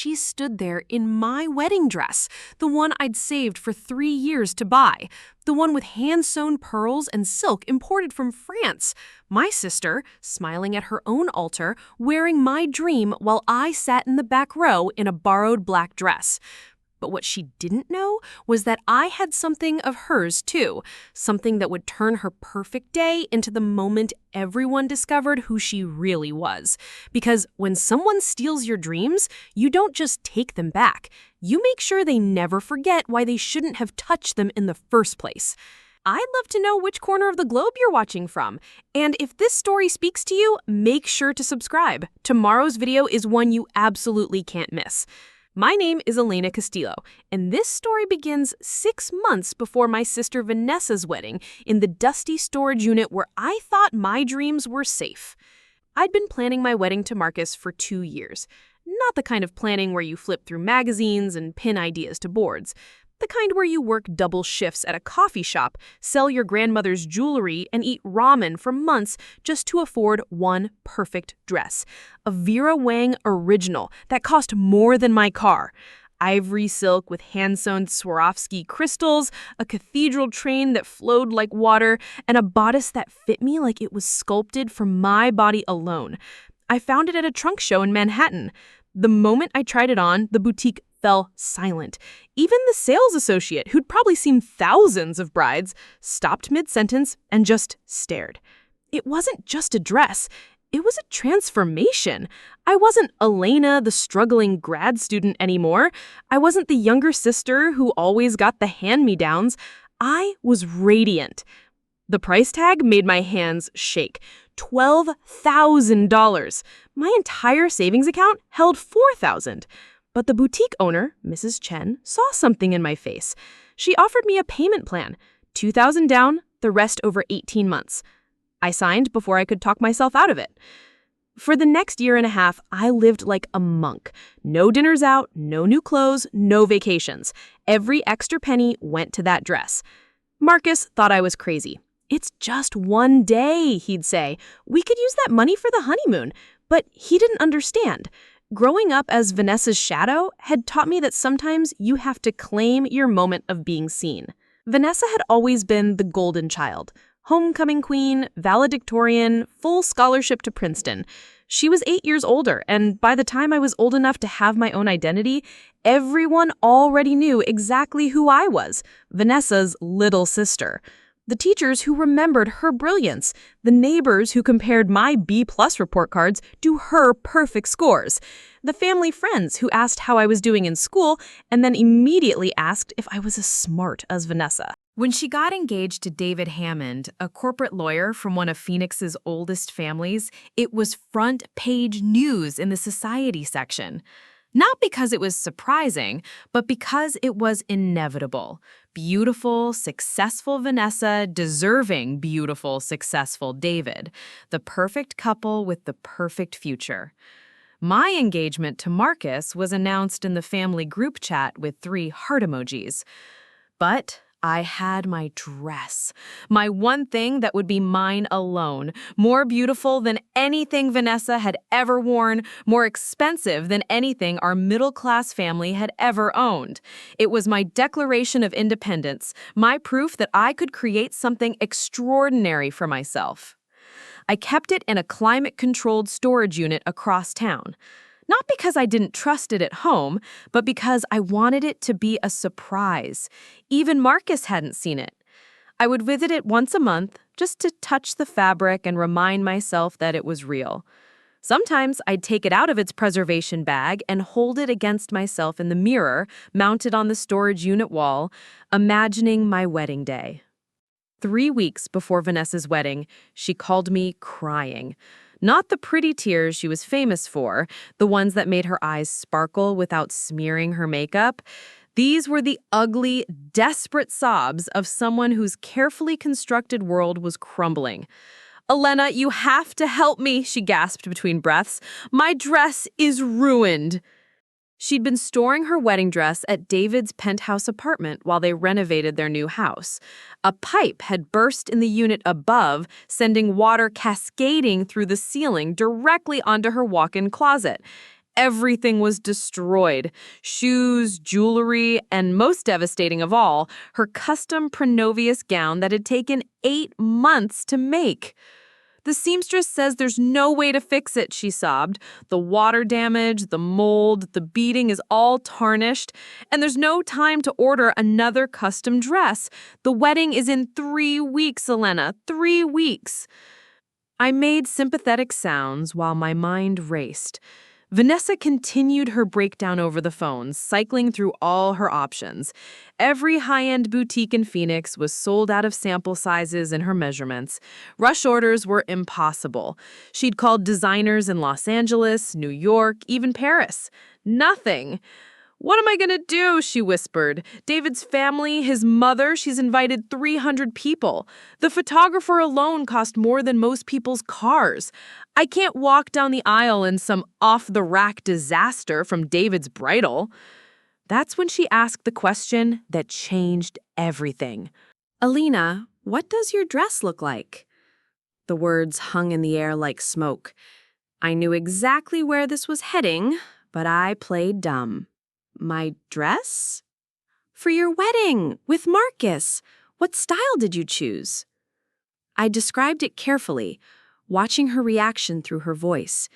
she stood there in my wedding dress, the one I'd saved for 3 years to buy, the one with hand-sewn pearls and silk imported from France. My sister, smiling at her own altar, wearing my dream while I sat in the back row in a borrowed black dress. But what she didn't know was that I had something of hers too, something that would turn her perfect day into the moment everyone discovered who she really was. Because when someone steals your dreams, you don't just take them back. You make sure they never forget why they shouldn't have touched them in the first place. I'd love to know which corner of the globe you're watching from. And if this story speaks to you, make sure to subscribe. Tomorrow's video is one you absolutely can't miss. My name is Elena Castillo, and this story begins 6 months before my sister Vanessa's wedding in the dusty storage unit where I thought my dreams were safe. I'd been planning my wedding to Marcus for 2 years. Not the kind of planning where you flip through magazines and pin ideas to boards. The kind where you work double shifts at a coffee shop, sell your grandmother's jewelry, and eat ramen for months just to afford one perfect dress. A Vera Wang original that cost more than my car. Ivory silk with hand-sewn Swarovski crystals, a cathedral train that flowed like water, and a bodice that fit me like it was sculpted from my body alone. I found it at a trunk show in Manhattan. The moment I tried it on, the boutique fell silent. Even the sales associate, who'd probably seen thousands of brides, stopped mid-sentence and just stared. It wasn't just a dress. It was a transformation. I wasn't Elena, the struggling grad student anymore. I wasn't the younger sister who always got the hand-me-downs. I was radiant. The price tag made my hands shake. $12,000. My entire savings account held $4,000. But the boutique owner, Mrs. Chen, saw something in my face. She offered me a payment plan, $2,000 down, the rest over 18 months. I signed before I could talk myself out of it. For the next year and a half, I lived like a monk. No dinners out, no new clothes, no vacations. Every extra penny went to that dress. Marcus thought I was crazy. "It's just one day," he'd say. "We could use that money for the honeymoon." But he didn't understand. Growing up as Vanessa's shadow had taught me that sometimes you have to claim your moment of being seen. Vanessa had always been the golden child. Homecoming queen, valedictorian, full scholarship to Princeton. She was 8 years older, and by the time I was old enough to have my own identity, everyone already knew exactly who I was, Vanessa's little sister. The teachers who remembered her brilliance, the neighbors who compared my B+ report cards to her perfect scores, the family friends who asked how I was doing in school and then immediately asked if I was as smart as Vanessa. When she got engaged to David Hammond, a corporate lawyer from one of Phoenix's oldest families, it was front-page news in the society section. Not because it was surprising, but because it was inevitable. Beautiful, successful Vanessa, deserving beautiful, successful David. The perfect couple with the perfect future. My engagement to Marcus was announced in the family group chat with 3 heart emojis. But I had my dress, my one thing that would be mine alone, more beautiful than anything Vanessa had ever worn, more expensive than anything our middle-class family had ever owned. It was my declaration of independence, my proof that I could create something extraordinary for myself. I kept it in a climate-controlled storage unit across town. Not because I didn't trust it at home, but because I wanted it to be a surprise. Even Marcus hadn't seen it. I would visit it once a month, just to touch the fabric and remind myself that it was real. Sometimes I'd take it out of its preservation bag and hold it against myself in the mirror, mounted on the storage unit wall, imagining my wedding day. 3 weeks before Vanessa's wedding, she called me crying. Not the pretty tears she was famous for, the ones that made her eyes sparkle without smearing her makeup. These were the ugly, desperate sobs of someone whose carefully constructed world was crumbling. "Elena, you have to help me," she gasped between breaths. "My dress is ruined." She'd been storing her wedding dress at David's penthouse apartment while they renovated their new house. A pipe had burst in the unit above, sending water cascading through the ceiling directly onto her walk-in closet. Everything was destroyed. Shoes, jewelry, and most devastating of all, her custom Pronovius gown that had taken 8 months to make. The seamstress says there's no way to fix it, she sobbed. The water damage, the mold, the beading is all tarnished, and there's no time to order another custom dress. The wedding is in 3 weeks, Elena, 3 weeks. I made sympathetic sounds while my mind raced. Vanessa continued her breakdown over the phone, cycling through all her options. Every high-end boutique in Phoenix was sold out of sample sizes and her measurements. Rush orders were impossible. She'd called designers in Los Angeles, New York, even Paris. Nothing. "What am I going to do?" she whispered. "David's family, his mother, she's invited 300 people. The photographer alone cost more than most people's cars. I can't walk down the aisle in some off-the-rack disaster from David's bridal." That's when she asked the question that changed everything. "Alina, what does your dress look like?" The words hung in the air like smoke. I knew exactly where this was heading, but I played dumb. "My dress?" "For your wedding, with Marcus. What style did you choose?" I described it carefully, watching her reaction through her voice.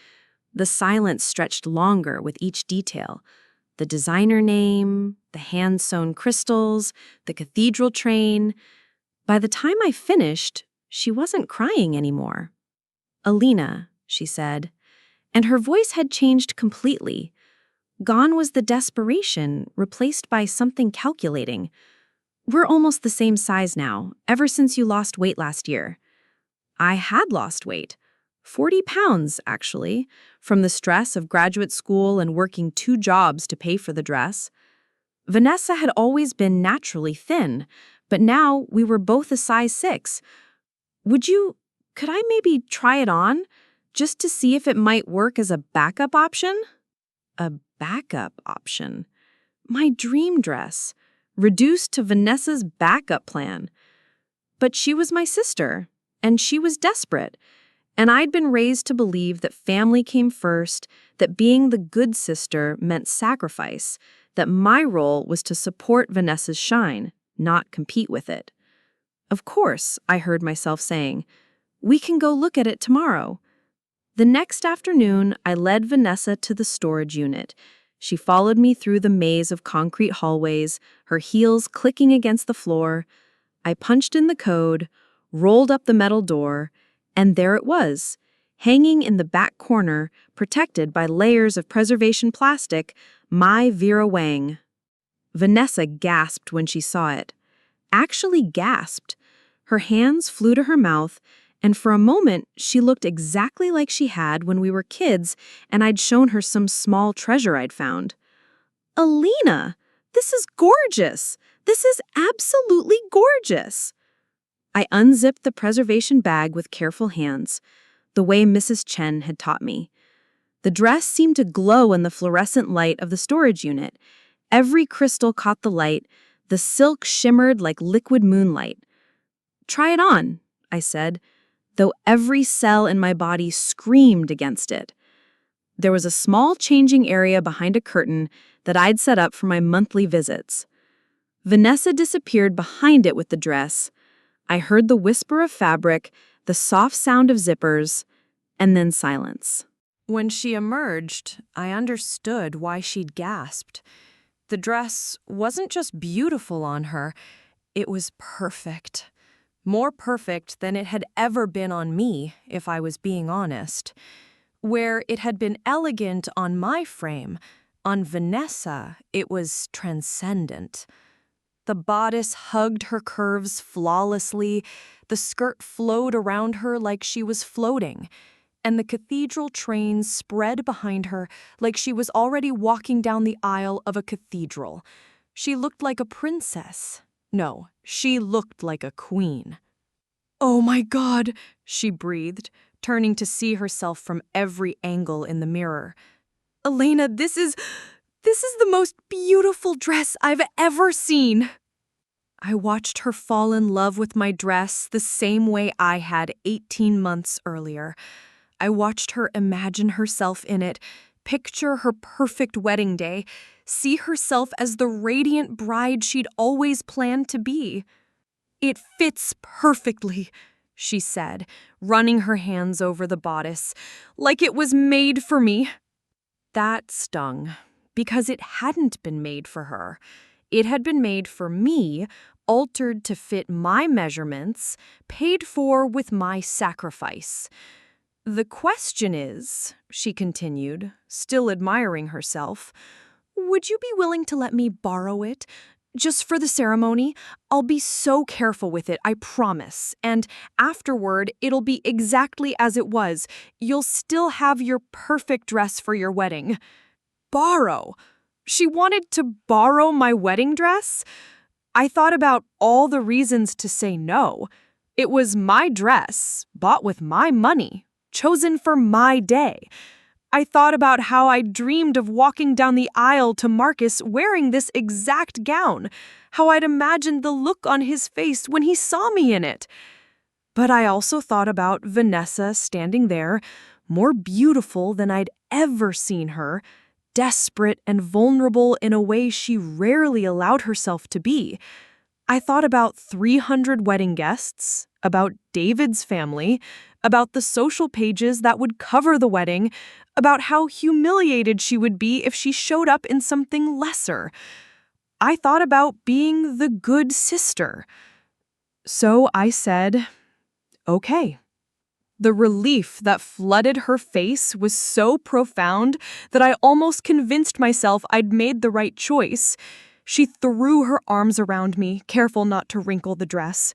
The silence stretched longer with each detail. The designer name, the hand-sewn crystals, the cathedral train. By the time I finished, she wasn't crying anymore. "Alina," she said, and her voice had changed completely. Gone was the desperation, replaced by something calculating. "We're almost the same size now, ever since you lost weight last year." I had lost weight. 40 pounds, actually, from the stress of graduate school and working 2 jobs to pay for the dress. Vanessa had always been naturally thin, but now we were both a size 6. Could I maybe try it on, just to see if it might work as a backup option?" A backup option. My dream dress, reduced to Vanessa's backup plan. But she was my sister, and she was desperate, and I'd been raised to believe that family came first, that being the good sister meant sacrifice, that my role was to support Vanessa's shine, not compete with it. "Of course," I heard myself saying, "we can go look at it tomorrow." The next afternoon, I led Vanessa to the storage unit. She followed me through the maze of concrete hallways, her heels clicking against the floor. I punched in the code, rolled up the metal door, and there it was, hanging in the back corner, protected by layers of preservation plastic, my Vera Wang. Vanessa gasped when she saw it. Actually gasped. Her hands flew to her mouth, and for a moment, she looked exactly like she had when we were kids and I'd shown her some small treasure I'd found. "Alina, this is gorgeous! This is absolutely gorgeous!" I unzipped the preservation bag with careful hands, the way Mrs. Chen had taught me. The dress seemed to glow in the fluorescent light of the storage unit. Every crystal caught the light, the silk shimmered like liquid moonlight. "Try it on," I said, though every cell in my body screamed against it. There was a small changing area behind a curtain that I'd set up for my monthly visits. Vanessa disappeared behind it with the dress. I heard the whisper of fabric, the soft sound of zippers, and then silence. When she emerged, I understood why she'd gasped. The dress wasn't just beautiful on her, it was perfect. More perfect than it had ever been on me, if I was being honest. Where it had been elegant on my frame, on Vanessa, it was transcendent. The bodice hugged her curves flawlessly, the skirt flowed around her like she was floating, and the cathedral train spread behind her like she was already walking down the aisle of a cathedral. She looked like a princess. No, she looked like a queen. "Oh my God," she breathed, turning to see herself from every angle in the mirror. "Elena, this is the most beautiful dress I've ever seen." I watched her fall in love with my dress the same way I had 18 months earlier. I watched her imagine herself in it, picture her perfect wedding day, see herself as the radiant bride she'd always planned to be. "It fits perfectly," she said, running her hands over the bodice, "like it was made for me." That stung, because it hadn't been made for her. It had been made for me, altered to fit my measurements, paid for with my sacrifice. "The question is," she continued, still admiring herself, "would you be willing to let me borrow it? Just for the ceremony? I'll be so careful with it, I promise. And afterward, it'll be exactly as it was. You'll still have your perfect dress for your wedding." Borrow? She wanted to borrow my wedding dress? I thought about all the reasons to say no. It was my dress, bought with my money, chosen for my day. I thought about how I dreamed of walking down the aisle to Marcus wearing this exact gown, how I'd imagined the look on his face when he saw me in it. But I also thought about Vanessa standing there, more beautiful than I'd ever seen her, desperate and vulnerable in a way she rarely allowed herself to be. I thought about 300 wedding guests, about David's family, about the social pages that would cover the wedding, about how humiliated she would be if she showed up in something lesser. I thought about being the good sister. So I said, "Okay." The relief that flooded her face was so profound that I almost convinced myself I'd made the right choice. She threw her arms around me, careful not to wrinkle the dress.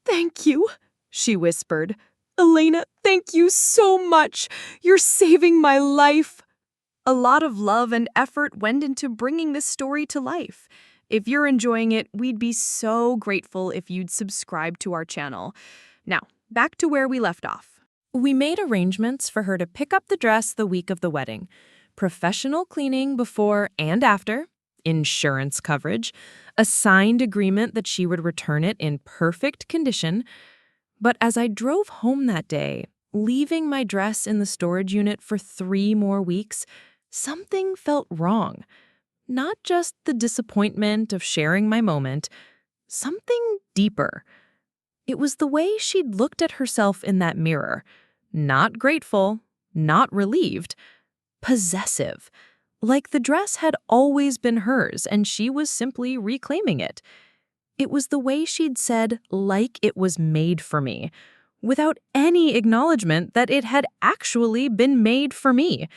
"Thank you," she whispered. "Elena, thank you so much. You're saving my life." A lot of love and effort went into bringing this story to life. If you're enjoying it, we'd be so grateful if you'd subscribe to our channel. Now, back to where we left off. We made arrangements for her to pick up the dress the week of the wedding. Professional cleaning before and after, insurance coverage, a signed agreement that she would return it in perfect condition. But as I drove home that day, leaving my dress in the storage unit for 3 more weeks, something felt wrong. Not just the disappointment of sharing my moment, something deeper. It was the way she'd looked at herself in that mirror. Not grateful, not relieved, possessive. Like the dress had always been hers and she was simply reclaiming it. It was the way she'd said, like it was made for me, without any acknowledgement that it had actually been made for me.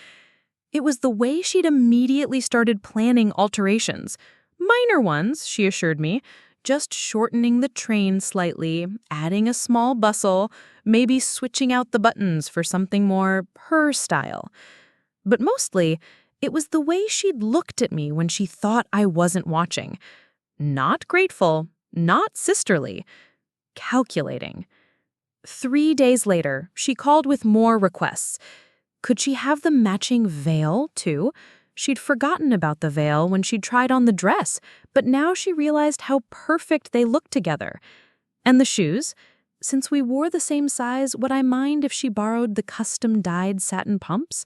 It was the way she'd immediately started planning alterations. Minor ones, she assured me, just shortening the train slightly, adding a small bustle, maybe switching out the buttons for something more her style. But mostly, it was the way she'd looked at me when she thought I wasn't watching. Not grateful, not sisterly, calculating. 3 days later, she called with more requests. Could she have the matching veil, too? She'd forgotten about the veil when she'd tried on the dress, but now she realized how perfect they looked together. And the shoes? Since we wore the same size, would I mind if she borrowed the custom-dyed satin pumps?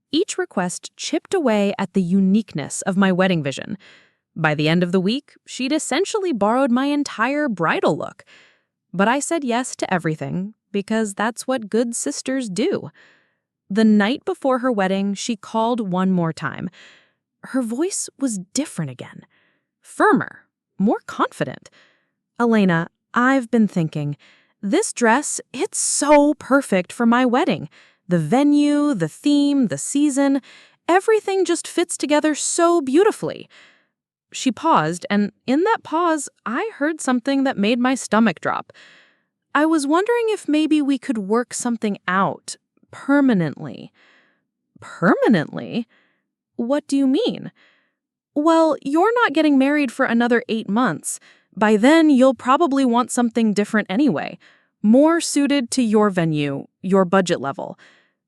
Each request chipped away at the uniqueness of my wedding vision. By the end of the week, she'd essentially borrowed my entire bridal look. But I said yes to everything, because that's what good sisters do. The night before her wedding, she called one more time. Her voice was different again. Firmer, more confident. "Elena, I've been thinking, this dress, it's so perfect for my wedding. The venue, the theme, the season, everything just fits together so beautifully." She paused, and in that pause, I heard something that made my stomach drop. I was wondering if maybe we could work something out. Permanently. Permanently? What do you mean? Well, you're not getting married for another 8 months. By then, you'll probably want something different anyway. More suited to your venue, your budget level.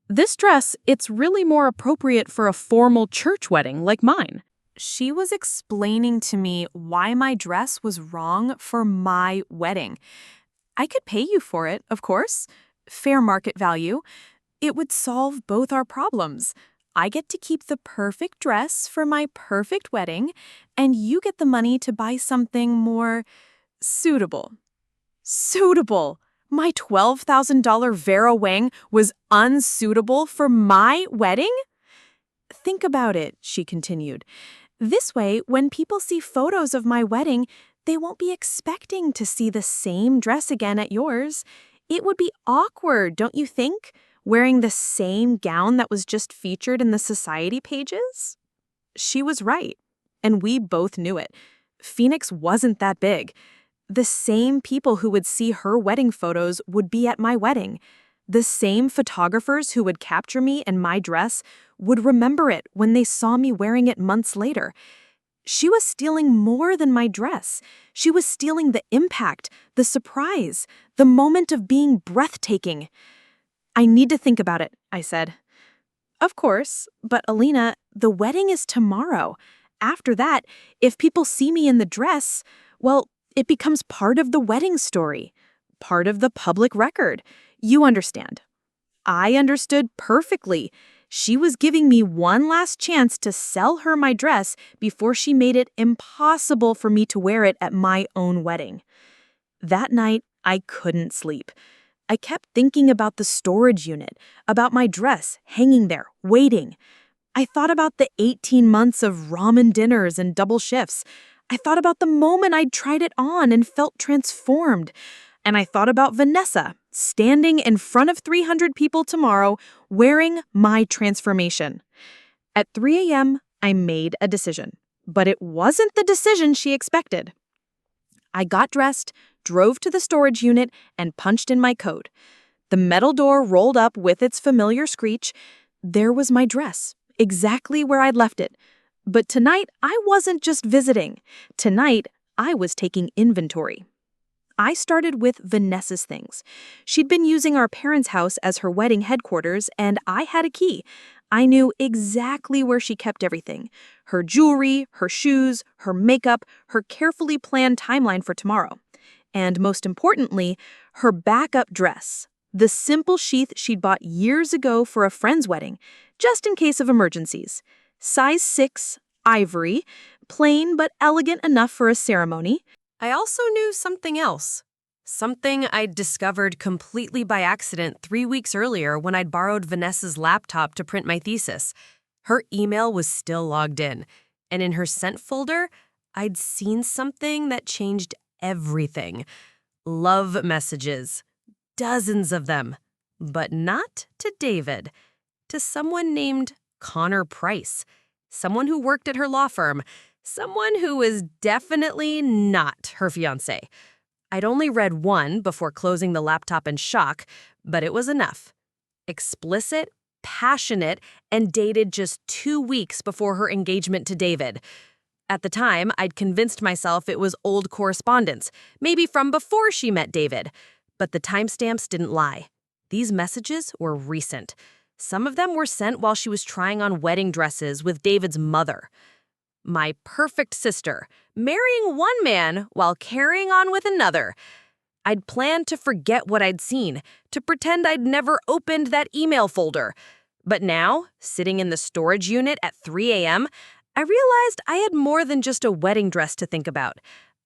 This dress, it's really more appropriate for a formal church wedding like mine. She was explaining to me why my dress was wrong for my wedding. I could pay you for it, of course. Fair market value. It would solve both our problems. I get to keep the perfect dress for my perfect wedding, and you get the money to buy something more suitable. Suitable! My $12,000 Vera Wang was unsuitable for my wedding? Think about it, she continued. This way, when people see photos of my wedding, they won't be expecting to see the same dress again at yours. It would be awkward, don't you think, wearing the same gown that was just featured in the society pages? She was right, and we both knew it. Phoenix wasn't that big. The same people who would see her wedding photos would be at my wedding. The same photographers who would capture me in my dress would remember it when they saw me wearing it months later. She was stealing more than my dress. She was stealing the impact, the surprise, the moment of being breathtaking. I need to think about it, I said. Of course, but Alina, the wedding is tomorrow. After that, if people see me in the dress, well, it becomes part of the wedding story, part of the public record. You understand. I understood perfectly. She was giving me one last chance to sell her my dress before she made it impossible for me to wear it at my own wedding. That night, I couldn't sleep. I kept thinking about the storage unit, about my dress hanging there, waiting. I thought about the 18 months of ramen dinners and double shifts. I thought about the moment I'd tried it on and felt transformed. And I thought about Vanessa standing in front of 300 people tomorrow wearing my transformation. At 3 a.m., I made a decision, but it wasn't the decision she expected. I got dressed, drove to the storage unit, and punched in my code. The metal door rolled up with its familiar screech. There was my dress, exactly where I'd left it. But tonight, I wasn't just visiting. Tonight, I was taking inventory. I started with Vanessa's things. She'd been using our parents' house as her wedding headquarters, and I had a key. I knew exactly where she kept everything. Her jewelry, her shoes, her makeup, her carefully planned timeline for tomorrow. And most importantly, her backup dress. The simple sheath she'd bought years ago for a friend's wedding, just in case of emergencies. Size 6, ivory, plain but elegant enough for a ceremony. I also knew something else. Something I'd discovered completely by accident 3 weeks earlier when I'd borrowed Vanessa's laptop to print my thesis. Her email was still logged in, and in her sent folder, I'd seen something that changed everything. Love messages. Dozens of them. But not to David. To someone named Connor Price. Someone who worked at her law firm. Someone who was definitely not her fiancé. I'd only read one before closing the laptop in shock, but it was enough. Explicit, passionate, and dated just 2 weeks before her engagement to David. At the time, I'd convinced myself it was old correspondence, maybe from before she met David. But the timestamps didn't lie. These messages were recent. Some of them were sent while she was trying on wedding dresses with David's mother. My perfect sister, marrying one man while carrying on with another. I'd planned to forget what I'd seen, to pretend I'd never opened that email folder. But now, sitting in the storage unit at 3 a.m., I realized I had more than just a wedding dress to think about.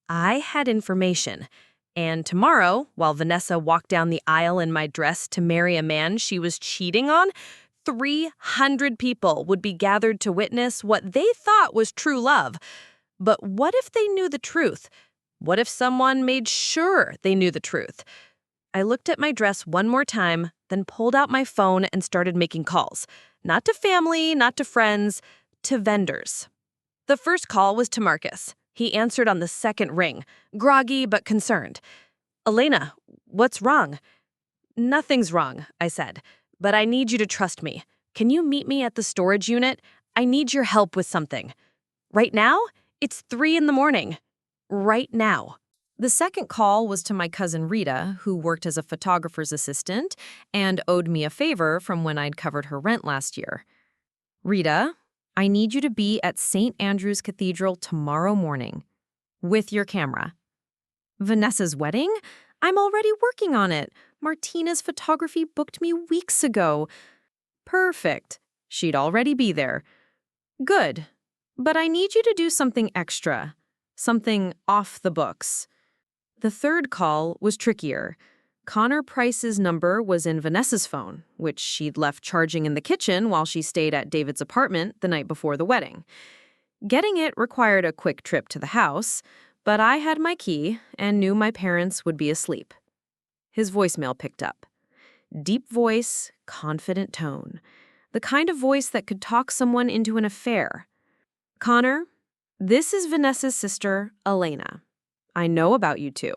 I had information. And tomorrow, while Vanessa walked down the aisle in my dress to marry a man she was cheating on, 300 people would be gathered to witness what they thought was true love. But what if they knew the truth? What if someone made sure they knew the truth? I looked at my dress one more time, then pulled out my phone and started making calls. Not to family, not to friends, to vendors. The first call was to Marcus. He answered on the second ring, groggy but concerned. "Elena, what's wrong?" "Nothing's wrong," I said. "But I need you to trust me. Can you meet me at the storage unit? I need your help with something." "Right now? It's 3 in the morning." "Right now." The second call was to my cousin Rita, who worked as a photographer's assistant and owed me a favor from when I'd covered her rent last year. "Rita, I need you to be at St. Andrew's Cathedral tomorrow morning. With your camera." "Vanessa's wedding? I'm already working on it. Martina's photography booked me weeks ago." "Perfect." She'd already be there. Good. But I need you to do something extra. Something off the books. The third call was trickier. Connor Price's number was in Vanessa's phone, which she'd left charging in the kitchen while she stayed at David's apartment the night before the wedding. Getting it required a quick trip to the house, but I had my key and knew my parents would be asleep. His voicemail picked up. Deep voice, confident tone. The kind of voice that could talk someone into an affair. Connor, this is Vanessa's sister, Elena. I know about you two.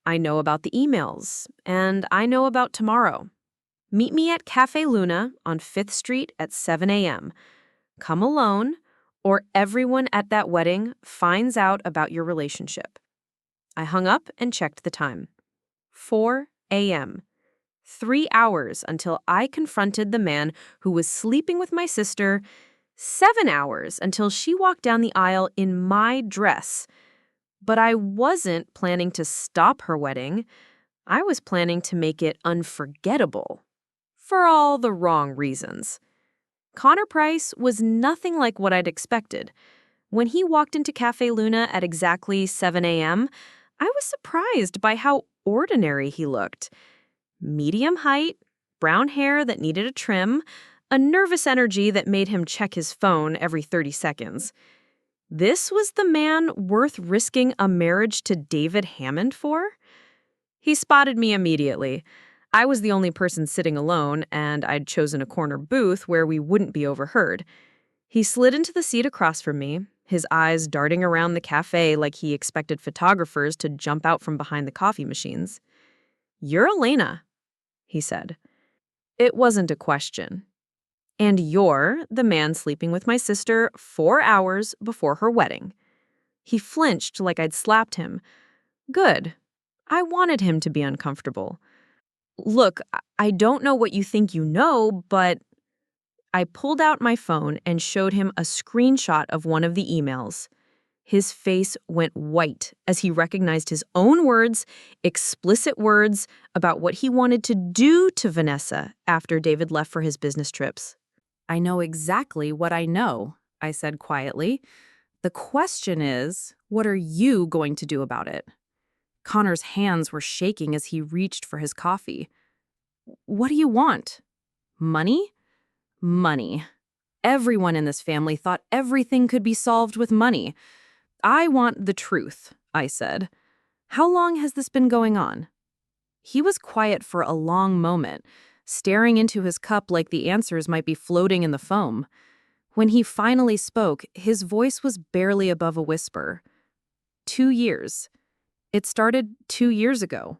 I know about the emails, and I know about tomorrow. Meet me at Cafe Luna on 5th Street at 7 a.m. Come alone, or everyone at that wedding finds out about your relationship. I hung up and checked the time. 4 a.m. 3 hours until I confronted the man who was sleeping with my sister. 7 hours until she walked down the aisle in my dress. But I wasn't planning to stop her wedding. I was planning to make it unforgettable. For all the wrong reasons. Connor Price was nothing like what I'd expected. When he walked into Cafe Luna at exactly 7 a.m., I was surprised by how ordinary he looked. Medium height, brown hair that needed a trim, a nervous energy that made him check his phone every 30 seconds. This was the man worth risking a marriage to David Hammond for? He spotted me immediately. I was the only person sitting alone, and I'd chosen a corner booth where we wouldn't be overheard. He slid into the seat across from me, his eyes darting around the cafe like he expected photographers to jump out from behind the coffee machines. "You're Elena," he said. It wasn't a question. "And you're the man sleeping with my sister 4 hours before her wedding." He flinched like I'd slapped him. Good. I wanted him to be uncomfortable. "Look, I don't know what you think you know, but..." I pulled out my phone and showed him a screenshot of one of the emails. His face went white as he recognized his own words, explicit words, about what he wanted to do to Vanessa after David left for his business trips. "I know exactly what I know," I said quietly. "The question is, what are you going to do about it?" Connor's hands were shaking as he reached for his coffee. "What do you want? Money?" Money. Everyone in this family thought everything could be solved with money. "I want the truth," I said. "How long has this been going on?" He was quiet for a long moment, staring into his cup like the answers might be floating in the foam. When he finally spoke, his voice was barely above a whisper. 2 years. It started 2 years ago,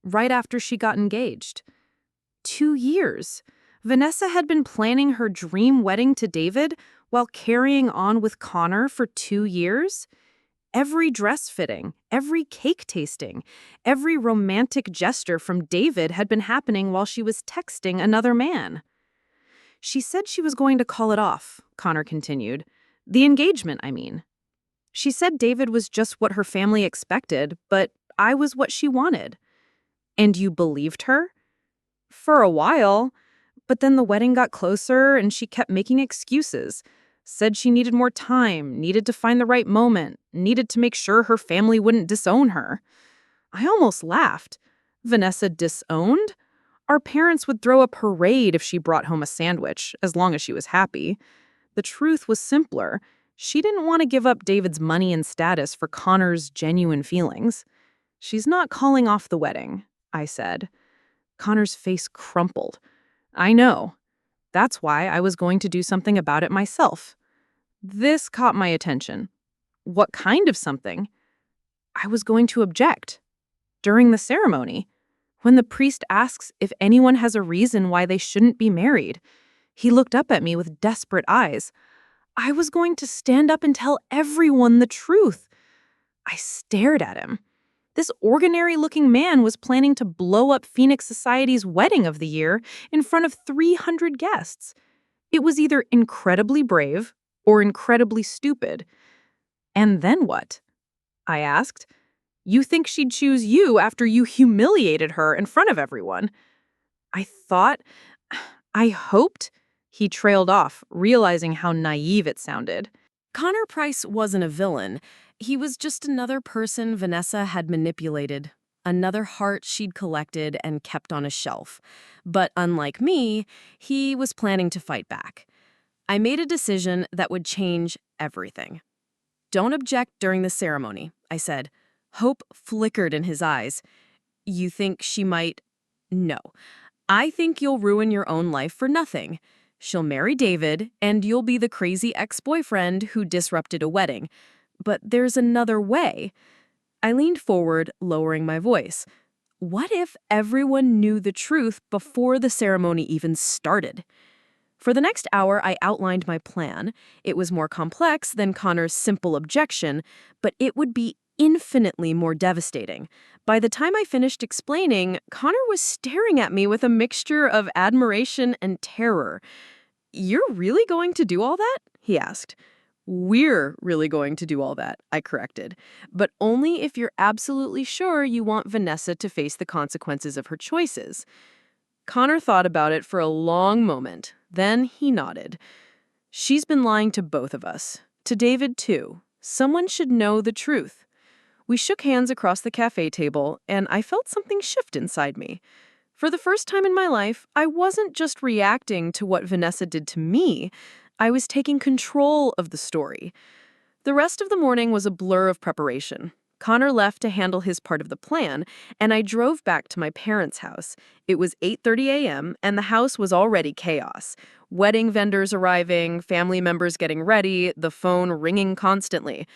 right after she got engaged. 2 years. Vanessa had been planning her dream wedding to David while carrying on with Connor for 2 years. Every dress fitting, every cake tasting, every romantic gesture from David had been happening while she was texting another man. "She said she was going to call it off," Connor continued. "The engagement, I mean. She said David was just what her family expected, but I was what she wanted." "And you believed her?" "For a while. But then the wedding got closer and she kept making excuses. Said she needed more time, needed to find the right moment, needed to make sure her family wouldn't disown her." I almost laughed. Vanessa disowned? Our parents would throw a parade if she brought home a sandwich, as long as she was happy. The truth was simpler. She didn't want to give up David's money and status for Connor's genuine feelings. "She's not calling off the wedding," I said. Connor's face crumpled. "I know. That's why I was going to do something about it myself." This caught my attention. "What kind of something?" "I was going to object. During the ceremony. When the priest asks if anyone has a reason why they shouldn't be married." He looked up at me with desperate eyes. I was going to stand up and tell everyone the truth. I stared at him. This ordinary-looking man was planning to blow up Phoenix Society's wedding of the year in front of 300 guests. It was either incredibly brave or incredibly stupid. "And then what?" I asked. "You think she'd choose you after you humiliated her in front of everyone?" I hoped He trailed off, realizing how naive it sounded. Connor Price wasn't a villain. He was just another person Vanessa had manipulated, another heart she'd collected and kept on a shelf. But unlike me, he was planning to fight back. I made a decision that would change everything. "Don't object during the ceremony," I said. Hope flickered in his eyes. "You think she might—" "No. I think you'll ruin your own life for nothing. She'll marry David, and you'll be the crazy ex-boyfriend who disrupted a wedding. But there's another way." I leaned forward, lowering my voice. What if everyone knew the truth before the ceremony even started? For the next hour, I outlined my plan. It was more complex than Connor's simple objection, but it would be infinitely more devastating. By the time I finished explaining, Connor was staring at me with a mixture of admiration and terror. "You're really going to do all that?" he asked. "We're really going to do all that," I corrected. "But only if you're absolutely sure you want Vanessa to face the consequences of her choices." Connor thought about it for a long moment. Then he nodded. "She's been lying to both of us. To David, too. Someone should know the truth." We shook hands across the cafe table, and I felt something shift inside me. For the first time in my life, I wasn't just reacting to what Vanessa did to me. I was taking control of the story. The rest of the morning was a blur of preparation. Connor left to handle his part of the plan, and I drove back to my parents' house. It was 8:30 a.m., and the house was already chaos. Wedding vendors arriving, family members getting ready, the phone ringing constantly.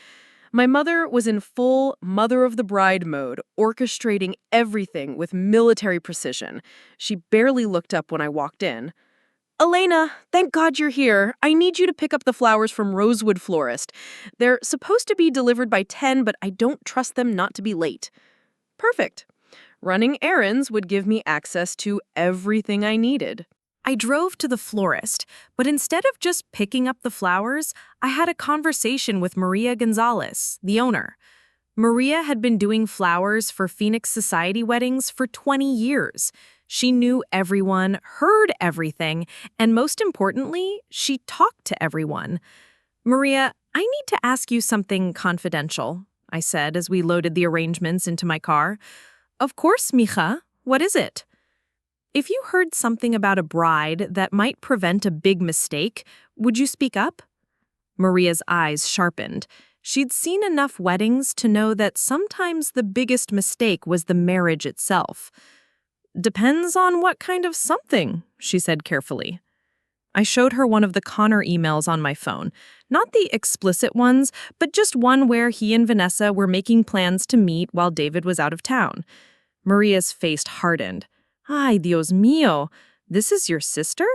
My mother was in full mother-of-the-bride mode, orchestrating everything with military precision. She barely looked up when I walked in. "Elena, thank God you're here. I need you to pick up the flowers from Rosewood Florist. They're supposed to be delivered by 10, but I don't trust them not to be late." Perfect. Running errands would give me access to everything I needed. I drove to the florist, but instead of just picking up the flowers, I had a conversation with Maria Gonzalez, the owner. Maria had been doing flowers for Phoenix Society weddings for 20 years. She knew everyone, heard everything, and most importantly, she talked to everyone. "Maria, I need to ask you something confidential," I said as we loaded the arrangements into my car. "Of course, mija. What is it?" "If you heard something about a bride that might prevent a big mistake, would you speak up?" Maria's eyes sharpened. She'd seen enough weddings to know that sometimes the biggest mistake was the marriage itself. "Depends on what kind of something," she said carefully. I showed her one of the Connor emails on my phone. Not the explicit ones, but just one where he and Vanessa were making plans to meet while David was out of town. Maria's face hardened. "Ay, Dios mío, this is your sister?"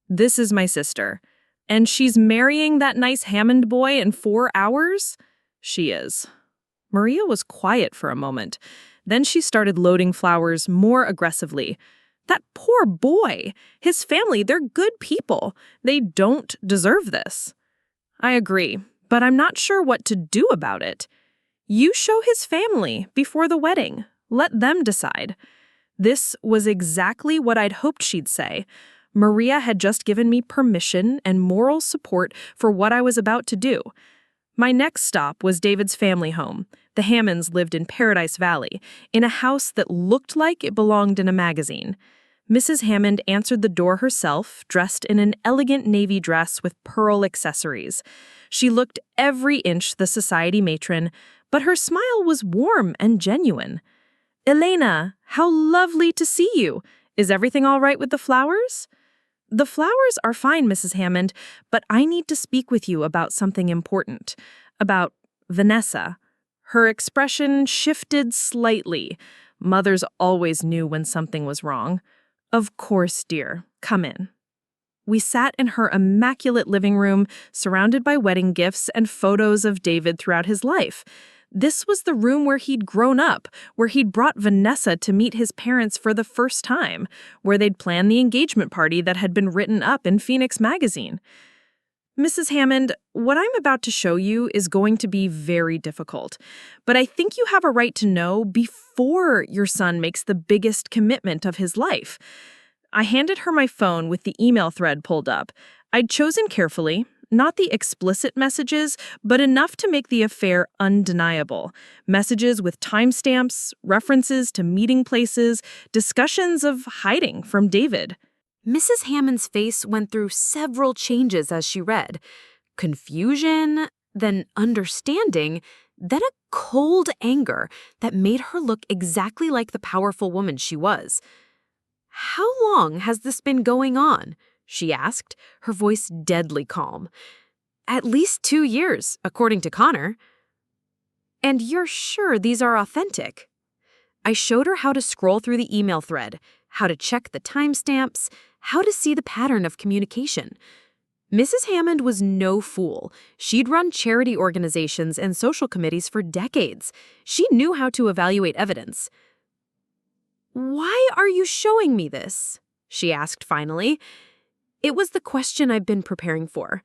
"This is my sister. And she's marrying that nice Hammond boy in 4 hours?" "She is." Maria was quiet for a moment. Then she started loading flowers more aggressively. "That poor boy! His family, they're good people. They don't deserve this." "I agree, but I'm not sure what to do about it." "You show his family before the wedding. Let them decide." This was exactly what I'd hoped she'd say. Maria had just given me permission and moral support for what I was about to do. My next stop was David's family home. The Hammonds lived in Paradise Valley, in a house that looked like it belonged in a magazine. Mrs. Hammond answered the door herself, dressed in an elegant navy dress with pearl accessories. She looked every inch the society matron, but her smile was warm and genuine. "Elena, how lovely to see you. Is everything all right with the flowers?" "The flowers are fine, Mrs. Hammond, but I need to speak with you about something important. About Vanessa." Her expression shifted slightly. Mothers always knew when something was wrong. "Of course, dear. Come in." We sat in her immaculate living room, surrounded by wedding gifts and photos of David throughout his life. This was the room where he'd grown up, where he'd brought Vanessa to meet his parents for the first time, where they'd planned the engagement party that had been written up in Phoenix magazine. "Mrs. Hammond, what I'm about to show you is going to be very difficult, but I think you have a right to know before your son makes the biggest commitment of his life. I handed her my phone with the email thread pulled up. I'd chosen carefully, not the explicit messages, but enough to make the affair undeniable. Messages with timestamps, references to meeting places, discussions of hiding from David. Mrs. Hammond's face went through several changes as she read. Confusion, then understanding, then a cold anger that made her look exactly like the powerful woman she was. "How long has this been going on?" she asked, her voice deadly calm. "At least 2 years, according to Connor." "And you're sure these are authentic?" I showed her how to scroll through the email thread, how to check the timestamps, how to see the pattern of communication. Mrs. Hammond was no fool. She'd run charity organizations and social committees for decades. She knew how to evaluate evidence. "Why are you showing me this?" she asked finally. It was the question I've been preparing for.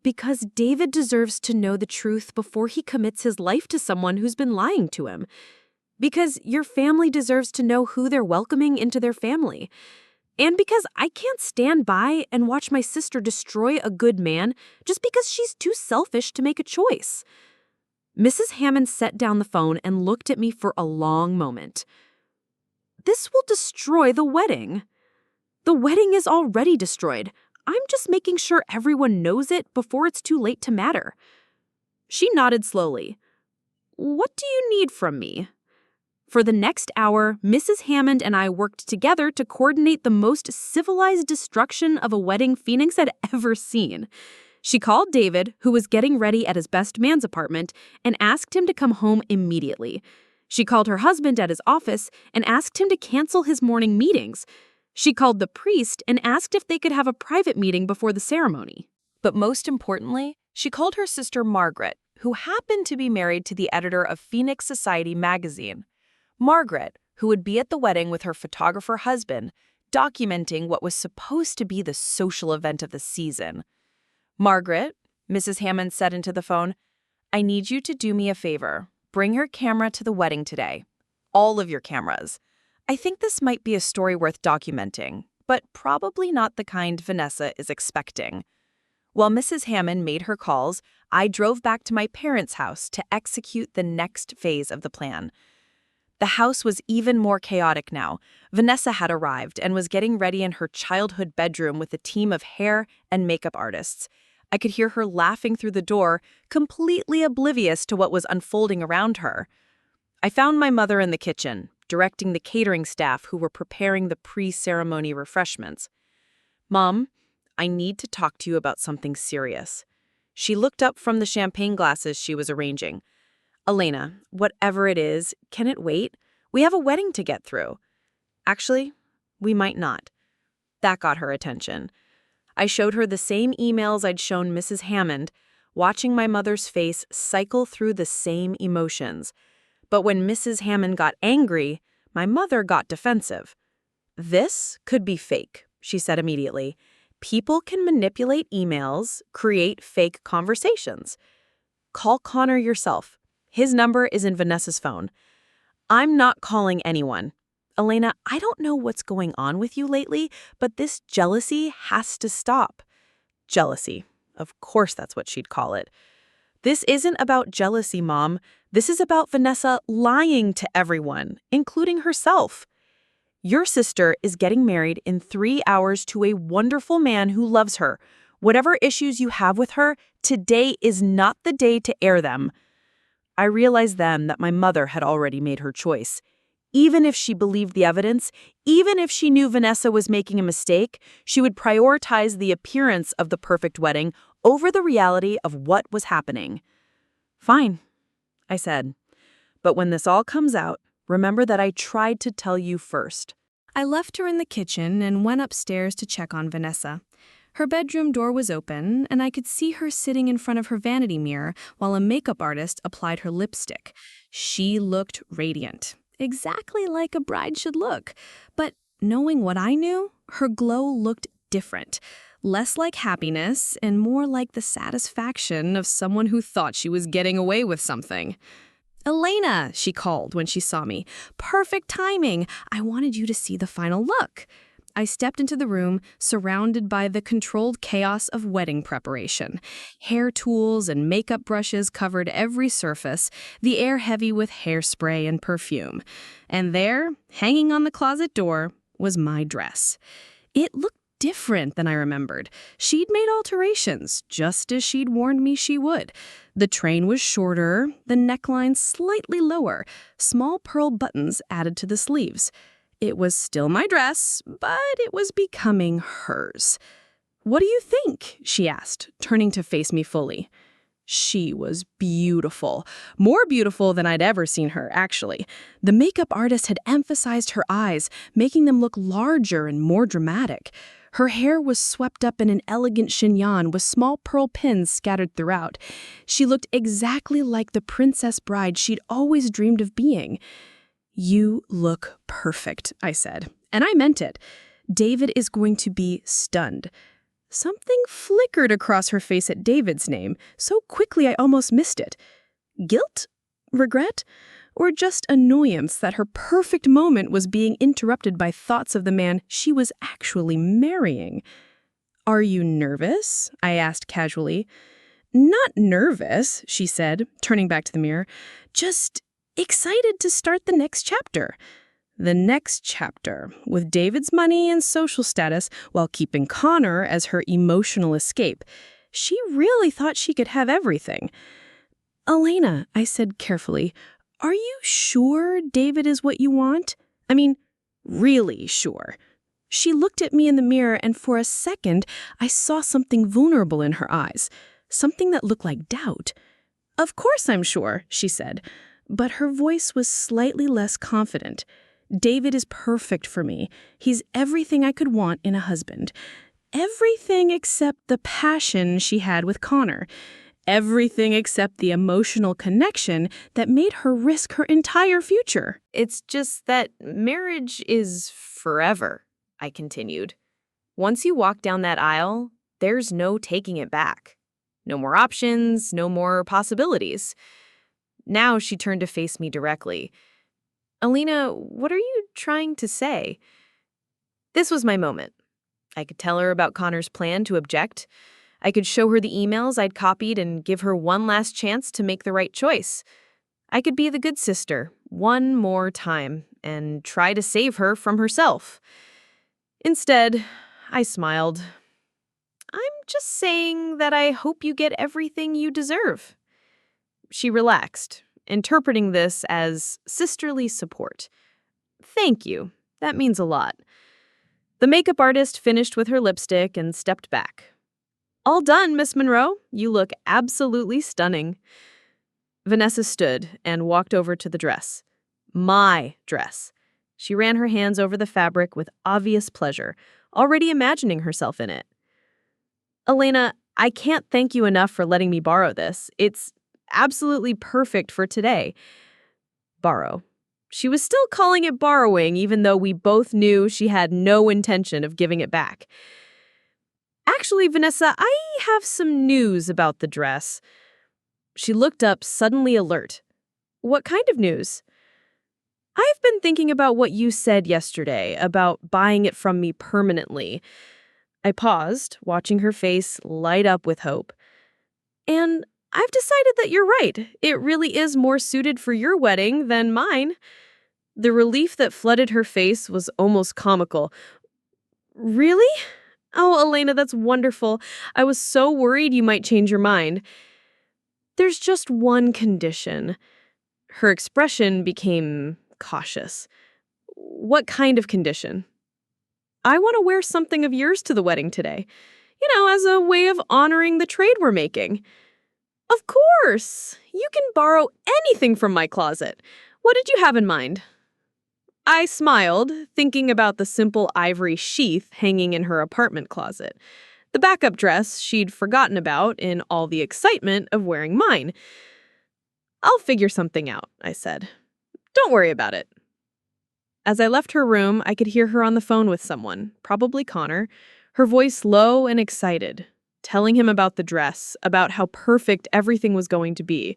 "Because David deserves to know the truth before he commits his life to someone who's been lying to him. Because your family deserves to know who they're welcoming into their family. And because I can't stand by and watch my sister destroy a good man just because she's too selfish to make a choice." Mrs. Hammond set down the phone and looked at me for a long moment. "This will destroy the wedding." "The wedding is already destroyed. I'm just making sure everyone knows it before it's too late to matter." She nodded slowly. "What do you need from me?" For the next hour, Mrs. Hammond and I worked together to coordinate the most civilized destruction of a wedding Phoenix had ever seen. She called David, who was getting ready at his best man's apartment, and asked him to come home immediately. She called her husband at his office and asked him to cancel his morning meetings. She called the priest and asked if they could have a private meeting before the ceremony. But most importantly, she called her sister Margaret, who happened to be married to the editor of Phoenix Society magazine. Margaret, who would be at the wedding with her photographer husband, documenting what was supposed to be the social event of the season. "Margaret," Mrs. Hammond said into the phone, "I need you to do me a favor. Bring your camera to the wedding today. All of your cameras. I think this might be a story worth documenting, but probably not the kind Vanessa is expecting." While Mrs. Hammond made her calls, I drove back to my parents' house to execute the next phase of the plan. The house was even more chaotic now. Vanessa had arrived and was getting ready in her childhood bedroom with a team of hair and makeup artists. I could hear her laughing through the door, completely oblivious to what was unfolding around her. I found my mother in the kitchen, directing the catering staff who were preparing the pre-ceremony refreshments. "Mom, I need to talk to you about something serious." She looked up from the champagne glasses she was arranging. "Elena, whatever it is, can it wait? We have a wedding to get through." "Actually, we might not." That got her attention. I showed her the same emails I'd shown Mrs. Hammond, watching my mother's face cycle through the same emotions. But when Mrs. Hammond got angry, my mother got defensive. "This could be fake," she said immediately. "People can manipulate emails, create fake conversations. Call Connor yourself. His number is in Vanessa's phone." "I'm not calling anyone. Elena, I don't know what's going on with you lately, but this jealousy has to stop." Jealousy. Of course that's what she'd call it. "This isn't about jealousy, Mom. This is about Vanessa lying to everyone, including herself. Your sister is getting married in 3 hours to a wonderful man who loves her. Whatever issues you have with her, today is not the day to air them." I realized then that my mother had already made her choice. Even if she believed the evidence, even if she knew Vanessa was making a mistake, she would prioritize the appearance of the perfect wedding over the reality of what was happening. "Fine," I said. "But when this all comes out, remember that I tried to tell you first." I left her in the kitchen and went upstairs to check on Vanessa. Her bedroom door was open, and I could see her sitting in front of her vanity mirror while a makeup artist applied her lipstick. She looked radiant, exactly like a bride should look. But knowing what I knew, her glow looked different. Less like happiness and more like the satisfaction of someone who thought she was getting away with something. "Elena," she called when she saw me. "Perfect timing. I wanted you to see the final look." I stepped into the room, surrounded by the controlled chaos of wedding preparation. Hair tools and makeup brushes covered every surface, the air heavy with hairspray and perfume. And there, hanging on the closet door, was my dress. It looked different than I remembered. She'd made alterations, just as she'd warned me she would. The train was shorter, the neckline slightly lower, small pearl buttons added to the sleeves. It was still my dress, but it was becoming hers. "What do you think?" she asked, turning to face me fully. She was beautiful. More beautiful than I'd ever seen her, actually. The makeup artist had emphasized her eyes, making them look larger and more dramatic. Her hair was swept up in an elegant chignon with small pearl pins scattered throughout. She looked exactly like the princess bride she'd always dreamed of being. "You look perfect," I said, and I meant it. David is going to be stunned. Something flickered across her face at David's name, so quickly I almost missed it. Guilt? Regret? Or just annoyance that her perfect moment was being interrupted by thoughts of the man she was actually marrying? "Are you nervous?" I asked casually. "Not nervous," she said, turning back to the mirror. "Just excited to start the next chapter." The next chapter, with David's money and social status while keeping Connor as her emotional escape. She really thought she could have everything. "Elena," I said carefully, "are you sure David is what you want? I mean, really sure?" She looked at me in the mirror, and for a second, I saw something vulnerable in her eyes, something that looked like doubt. "Of course I'm sure," she said, but her voice was slightly less confident. "David is perfect for me. He's everything I could want in a husband. Everything except the passion she had with Connor. Everything except the emotional connection that made her risk her entire future." It's just that marriage is forever, I continued. Once you walk down that aisle, there's no taking it back. No more options, no more possibilities. Now she turned to face me directly. "Alina, what are you trying to say?" This was my moment. I could tell her about Connor's plan to object. I could show her the emails I'd copied and give her one last chance to make the right choice. I could be the good sister one more time and try to save her from herself. Instead, I smiled. "I'm just saying that I hope you get everything you deserve." She relaxed, interpreting this as sisterly support. "Thank you. That means a lot." The makeup artist finished with her lipstick and stepped back. "All done, Miss Monroe. You look absolutely stunning." Vanessa stood and walked over to the dress. My dress. She ran her hands over the fabric with obvious pleasure, already imagining herself in it. "Elena, I can't thank you enough for letting me borrow this. It's absolutely perfect for today." Borrow. She was still calling it borrowing, even though we both knew she had no intention of giving it back. "Actually, Vanessa, I have some news about the dress." She looked up, suddenly alert. "What kind of news?" "I've been thinking about what you said yesterday, about buying it from me permanently." I paused, watching her face light up with hope. "And I've decided that you're right. It really is more suited for your wedding than mine." The relief that flooded her face was almost comical. "Really? Oh, Elena, that's wonderful. I was so worried you might change your mind." "There's just one condition." Her expression became cautious. "What kind of condition?" "I want to wear something of yours to the wedding today. As a way of honoring the trade we're making." "Of course! You can borrow anything from my closet. What did you have in mind?" I smiled, thinking about the simple ivory sheath hanging in her apartment closet. The backup dress she'd forgotten about in all the excitement of wearing mine. "I'll figure something out," I said. "Don't worry about it." As I left her room, I could hear her on the phone with someone, probably Connor, her voice low and excited, telling him about the dress, about how perfect everything was going to be.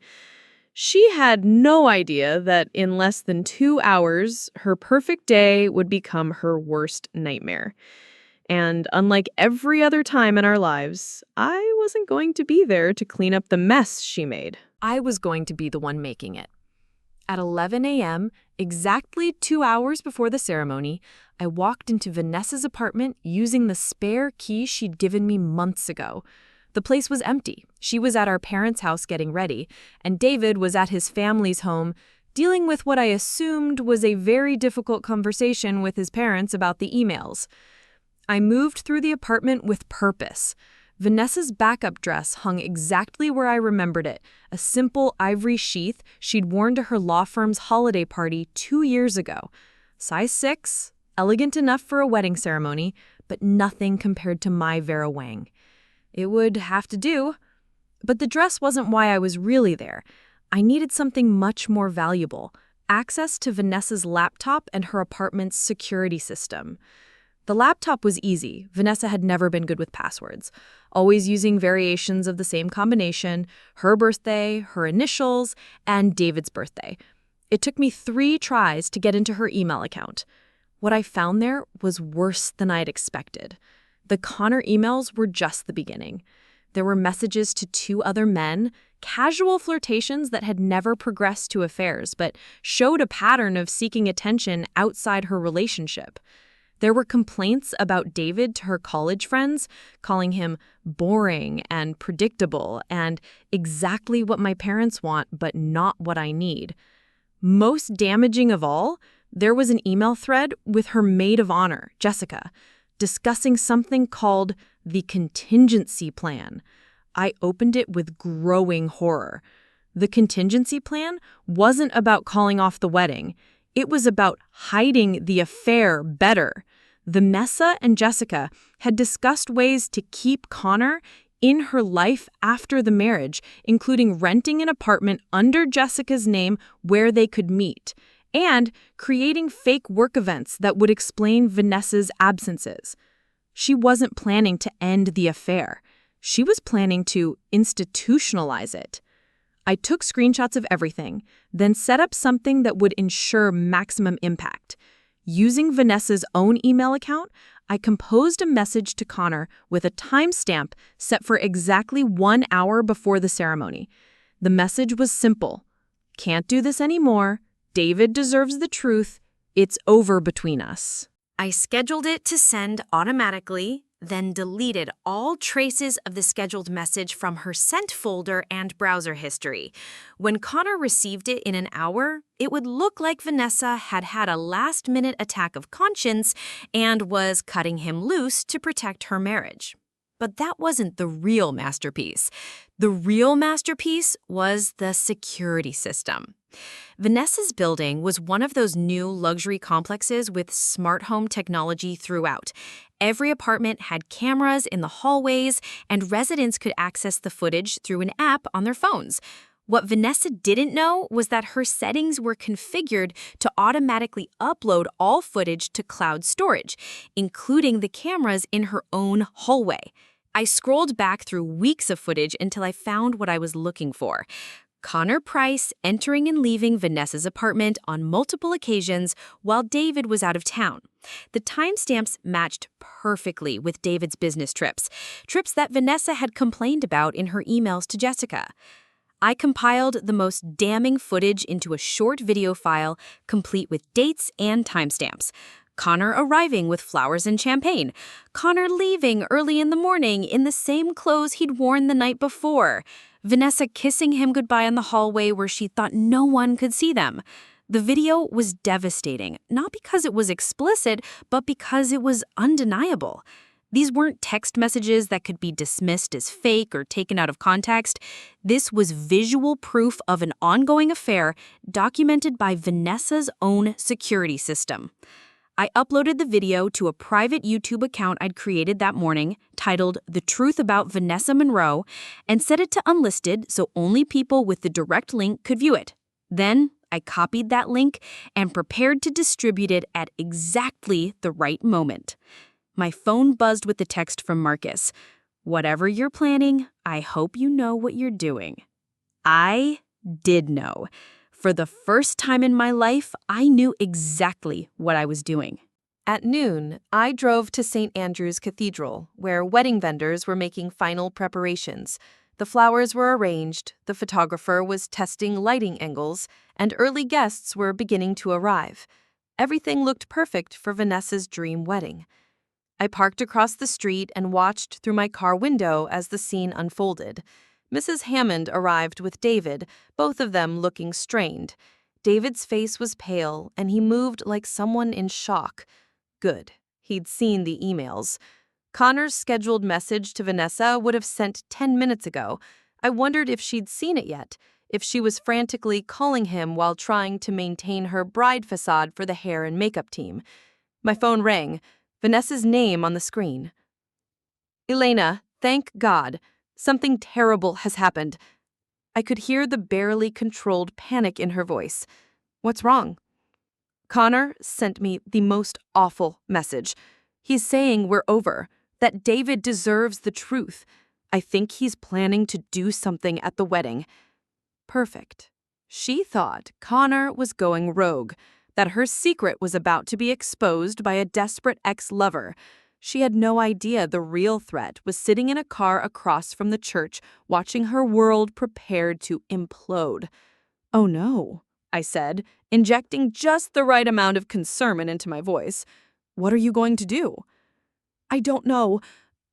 She had no idea that in less than 2 hours, her perfect day would become her worst nightmare. And unlike every other time in our lives, I wasn't going to be there to clean up the mess she made. I was going to be the one making it. At 11 a.m., exactly 2 hours before the ceremony, I walked into Vanessa's apartment using the spare key she'd given me months ago. The place was empty. She was at our parents' house getting ready, and David was at his family's home dealing with what I assumed was a very difficult conversation with his parents about the emails. I moved through the apartment with purpose. Vanessa's backup dress hung exactly where I remembered it, a simple ivory sheath she'd worn to her law firm's holiday party 2 years ago. Size 6, elegant enough for a wedding ceremony, but nothing compared to my Vera Wang. It would have to do. But the dress wasn't why I was really there. I needed something much more valuable, access to Vanessa's laptop and her apartment's security system. The laptop was easy. Vanessa had never been good with passwords, always using variations of the same combination, her birthday, her initials, and David's birthday. It took me 3 tries to get into her email account. What I found there was worse than I'd expected. The Connor emails were just the beginning. There were messages to 2 other men, casual flirtations that had never progressed to affairs, but showed a pattern of seeking attention outside her relationship. There were complaints about David to her college friends, calling him boring and predictable and exactly what my parents want but not what I need. Most damaging of all, there was an email thread with her maid of honor, Jessica, discussing something called the contingency plan. I opened it with growing horror. The contingency plan wasn't about calling off the wedding. It was about hiding the affair better. Vanessa and Jessica had discussed ways to keep Connor in her life after the marriage, including renting an apartment under Jessica's name where they could meet, and creating fake work events that would explain Vanessa's absences. She wasn't planning to end the affair. She was planning to institutionalize it. I took screenshots of everything, then set up something that would ensure maximum impact. Using Vanessa's own email account, I composed a message to Connor with a timestamp set for exactly 1 hour before the ceremony. The message was simple. Can't do this anymore. David deserves the truth. It's over between us. I scheduled it to send automatically, then deleted all traces of the scheduled message from her sent folder and browser history. When Connor received it in an hour, it would look like Vanessa had had a last-minute attack of conscience and was cutting him loose to protect her marriage. But that wasn't the real masterpiece. The real masterpiece was the security system. Vanessa's building was one of those new luxury complexes with smart home technology throughout. Every apartment had cameras in the hallways, and residents could access the footage through an app on their phones. What Vanessa didn't know was that her settings were configured to automatically upload all footage to cloud storage, including the cameras in her own hallway. I scrolled back through weeks of footage until I found what I was looking for. Connor Price entering and leaving Vanessa's apartment on multiple occasions while David was out of town. The timestamps matched perfectly with David's business trips that Vanessa had complained about in her emails to Jessica. I compiled the most damning footage into a short video file, complete with dates and timestamps. Connor arriving with flowers and champagne. Connor leaving early in the morning in the same clothes he'd worn the night before. Vanessa kissing him goodbye in the hallway where she thought no one could see them. The video was devastating, not because it was explicit, but because it was undeniable. These weren't text messages that could be dismissed as fake or taken out of context. This was visual proof of an ongoing affair documented by Vanessa's own security system. I uploaded the video to a private YouTube account I'd created that morning, titled The Truth About Vanessa Monroe, and set it to unlisted so only people with the direct link could view it. Then, I copied that link and prepared to distribute it at exactly the right moment. My phone buzzed with the text from Marcus. "Whatever you're planning, I hope you know what you're doing. I did know. For the first time in my life, I knew exactly what I was doing. At noon, I drove to St. Andrew's Cathedral, where wedding vendors were making final preparations. The flowers were arranged, the photographer was testing lighting angles, and early guests were beginning to arrive. Everything looked perfect for Vanessa's dream wedding. I parked across the street and watched through my car window as the scene unfolded. Mrs. Hammond arrived with David, both of them looking strained. David's face was pale, and he moved like someone in shock. Good. He'd seen the emails. Connor's scheduled message to Vanessa would have sent 10 minutes ago. I wondered if she'd seen it yet, if she was frantically calling him while trying to maintain her bride facade for the hair and makeup team. My phone rang. Vanessa's name on the screen. Elena, thank God. Something terrible has happened. I could hear the barely controlled panic in her voice. What's wrong? Connor sent me the most awful message. He's saying we're over, that David deserves the truth. I think he's planning to do something at the wedding. Perfect. She thought Connor was going rogue, that her secret was about to be exposed by a desperate ex-lover. She had no idea the real threat was sitting in a car across from the church, watching her world prepared to implode. Oh no, I said, injecting just the right amount of concern into my voice. What are you going to do? I don't know.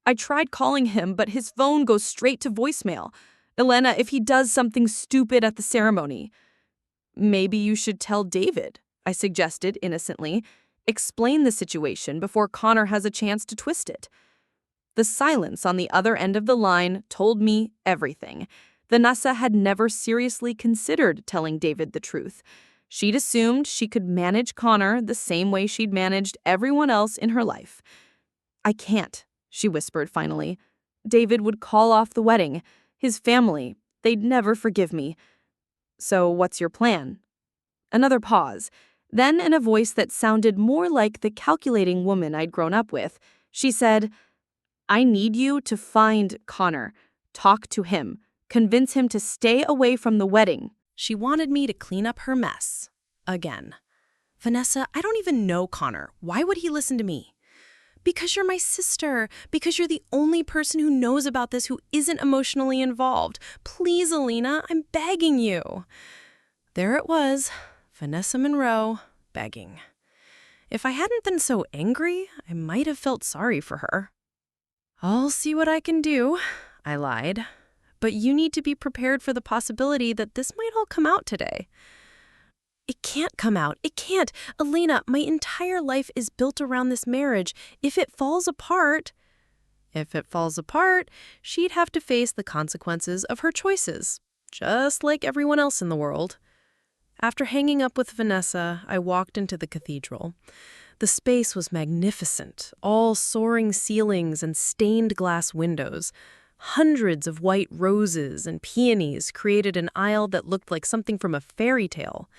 I tried calling him, but his phone goes straight to voicemail. Elena, if he does something stupid at the ceremony. Maybe you should tell David, I suggested innocently. Explain the situation before Connor has a chance to twist it. The silence on the other end of the line told me everything. Vanessa had never seriously considered telling David the truth. She'd assumed she could manage Connor the same way she'd managed everyone else in her life. I can't, she whispered finally. David would call off the wedding. His family, they'd never forgive me. So what's your plan? Another pause. Then, in a voice that sounded more like the calculating woman I'd grown up with, she said, I need you to find Connor. Talk to him. Convince him to stay away from the wedding. She wanted me to clean up her mess. Again. Vanessa, I don't even know Connor. Why would he listen to me? Because you're my sister. Because you're the only person who knows about this who isn't emotionally involved. Please, Alina, I'm begging you. There it was. Vanessa Monroe, begging. If I hadn't been so angry, I might have felt sorry for her. I'll see what I can do, I lied. But you need to be prepared for the possibility that this might all come out today. It can't come out. It can't. Elena, my entire life is built around this marriage. If it falls apart, she'd have to face the consequences of her choices, just like everyone else in the world. After hanging up with Vanessa, I walked into the cathedral. The space was magnificent, all soaring ceilings and stained glass windows. Hundreds of white roses and peonies created an aisle that looked like something from a fairy tale.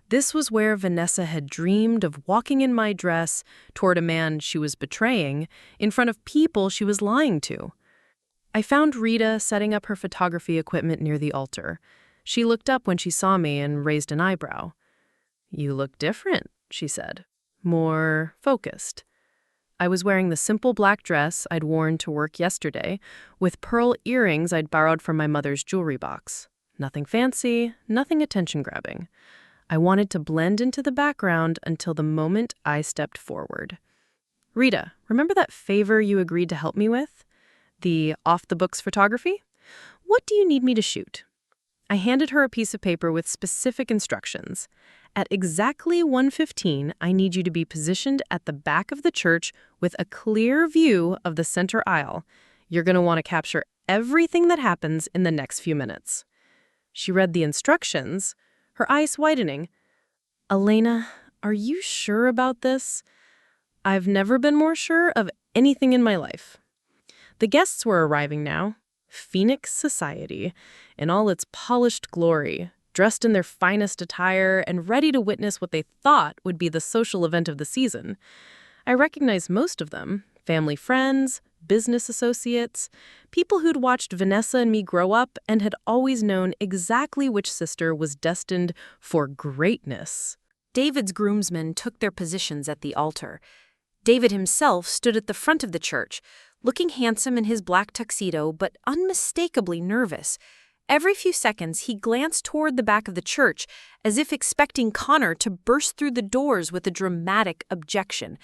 This was where Vanessa had dreamed of walking in my dress toward a man she was betraying in front of people she was lying to. I found Rita setting up her photography equipment near the altar. She looked up when she saw me and raised an eyebrow. You look different, she said. More focused. I was wearing the simple black dress I'd worn to work yesterday, with pearl earrings I'd borrowed from my mother's jewelry box. Nothing fancy, nothing attention-grabbing. I wanted to blend into the background until the moment I stepped forward. Rita, remember that favor you agreed to help me with? The off-the-books photography? What do you need me to shoot? I handed her a piece of paper with specific instructions. At exactly 1:15, I need you to be positioned at the back of the church with a clear view of the center aisle. You're going to want to capture everything that happens in the next few minutes. She read the instructions, her eyes widening. Elena, are you sure about this? I've never been more sure of anything in my life. The guests were arriving now. Phoenix society, in all its polished glory, dressed in their finest attire and ready to witness what they thought would be the social event of the season. I recognized most of them, family friends, business associates, people who'd watched Vanessa and me grow up and had always known exactly which sister was destined for greatness. David's groomsmen took their positions at the altar. David himself stood at the front of the church, looking handsome in his black tuxedo but unmistakably nervous. Every few seconds, he glanced toward the back of the church, as if expecting Connor to burst through the doors with a dramatic objection.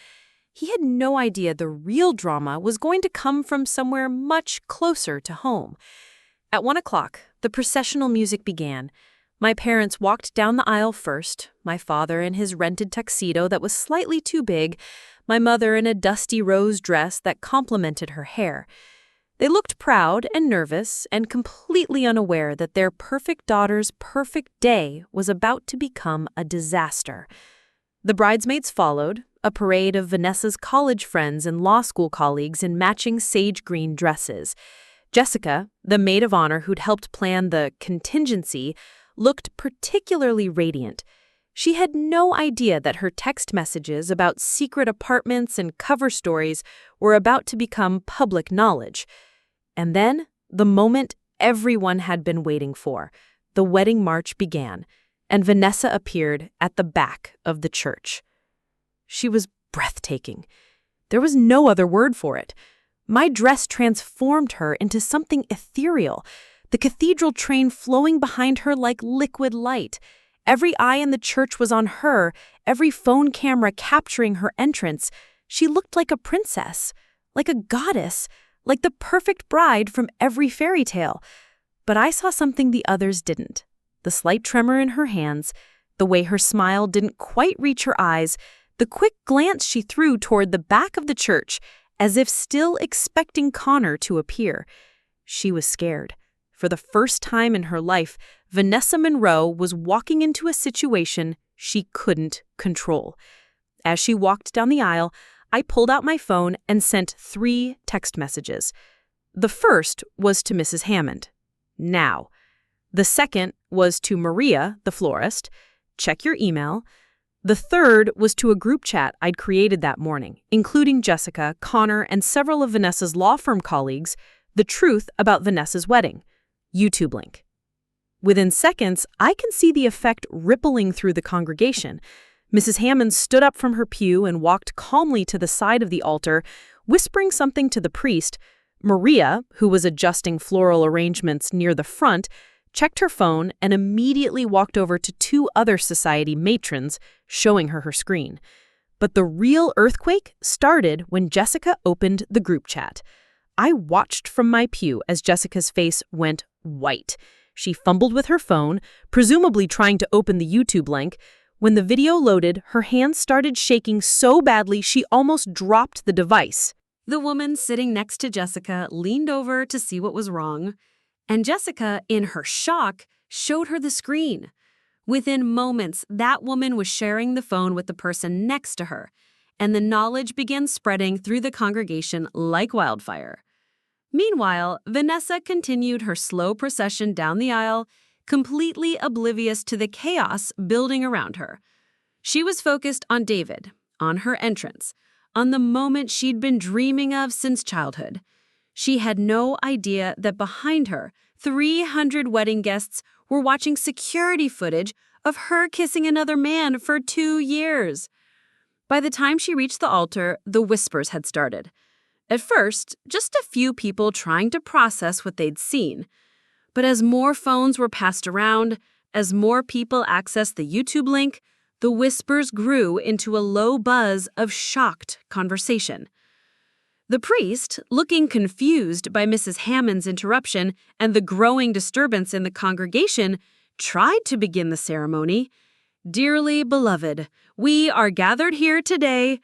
He had no idea the real drama was going to come from somewhere much closer to home. At 1 o'clock, the processional music began. My parents walked down the aisle first, my father in his rented tuxedo that was slightly too big, my mother in a dusty rose dress that complemented her hair. They looked proud and nervous and completely unaware that their perfect daughter's perfect day was about to become a disaster. The bridesmaids followed, a parade of Vanessa's college friends and law school colleagues in matching sage green dresses. Jessica, the maid of honor who'd helped plan the contingency, looked particularly radiant. She had no idea that her text messages about secret apartments and cover stories were about to become public knowledge. And then, the moment everyone had been waiting for, the wedding march began, and Vanessa appeared at the back of the church. She was breathtaking. There was no other word for it. My dress transformed her into something ethereal, the cathedral train flowing behind her like liquid light. Every eye in the church was on her, every phone camera capturing her entrance. She looked like a princess, like a goddess, like the perfect bride from every fairy tale. But I saw something the others didn't. The slight tremor in her hands, the way her smile didn't quite reach her eyes, the quick glance she threw toward the back of the church, as if still expecting Connor to appear. She was scared. For the first time in her life, Vanessa Monroe was walking into a situation she couldn't control. As she walked down the aisle, I pulled out my phone and sent 3 text messages. The first was to Mrs. Hammond. Now. The second was to Maria, the florist. Check your email. The third was to a group chat I'd created that morning, including Jessica, Connor, and several of Vanessa's law firm colleagues, the truth about Vanessa's wedding. YouTube link. Within seconds, I can see the effect rippling through the congregation. Mrs. Hammond stood up from her pew and walked calmly to the side of the altar, whispering something to the priest. Maria, who was adjusting floral arrangements near the front, checked her phone and immediately walked over to 2 other society matrons, showing her screen. But the real earthquake started when Jessica opened the group chat. I watched from my pew as Jessica's face went white. She fumbled with her phone, presumably trying to open the YouTube link. When the video loaded, her hands started shaking so badly she almost dropped the device. The woman sitting next to Jessica leaned over to see what was wrong, and Jessica, in her shock, showed her the screen. Within moments, that woman was sharing the phone with the person next to her, and the knowledge began spreading through the congregation like wildfire. Meanwhile, Vanessa continued her slow procession down the aisle, completely oblivious to the chaos building around her. She was focused on David, on her entrance, on the moment she'd been dreaming of since childhood. She had no idea that behind her, 300 wedding guests were watching security footage of her kissing another man for 2 years. By the time she reached the altar, the whispers had started. At first, just a few people trying to process what they'd seen. But as more phones were passed around, as more people accessed the YouTube link, the whispers grew into a low buzz of shocked conversation. The priest, looking confused by Mrs. Hammond's interruption and the growing disturbance in the congregation, tried to begin the ceremony. "Dearly beloved, we are gathered here today,"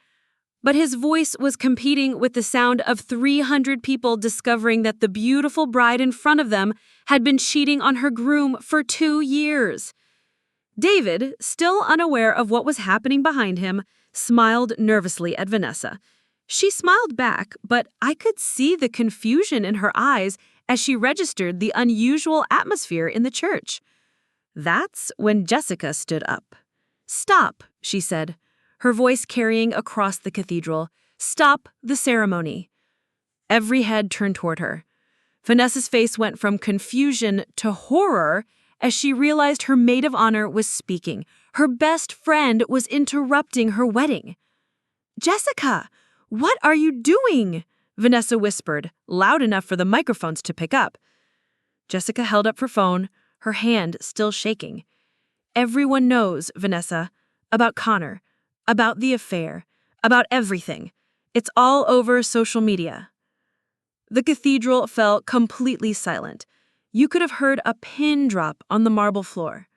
but his voice was competing with the sound of 300 people discovering that the beautiful bride in front of them had been cheating on her groom for 2 years. David, still unaware of what was happening behind him, smiled nervously at Vanessa. She smiled back, but I could see the confusion in her eyes as she registered the unusual atmosphere in the church. That's when Jessica stood up. "Stop," she said, her voice carrying across the cathedral. "Stop the ceremony." Every head turned toward her. Vanessa's face went from confusion to horror as she realized her maid of honor was speaking. Her best friend was interrupting her wedding. "Jessica, what are you doing?" Vanessa whispered, loud enough for the microphones to pick up. Jessica held up her phone, her hand still shaking. "Everyone knows, Vanessa, about Connor, about the affair, about everything. It's all over social media." The cathedral fell completely silent. You could have heard a pin drop on the marble floor.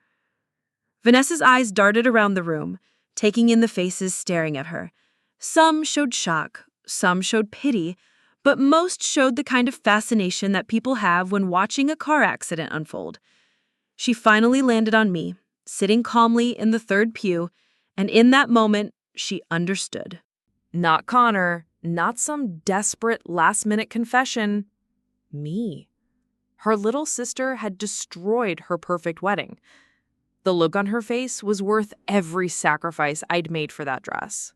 Vanessa's eyes darted around the room, taking in the faces staring at her. Some showed shock, some showed pity, but most showed the kind of fascination that people have when watching a car accident unfold. She finally landed on me, sitting calmly in the third pew, and in that moment, she understood. Not Connor, not some desperate last-minute confession. Me. Her little sister had destroyed her perfect wedding. The look on her face was worth every sacrifice I'd made for that dress.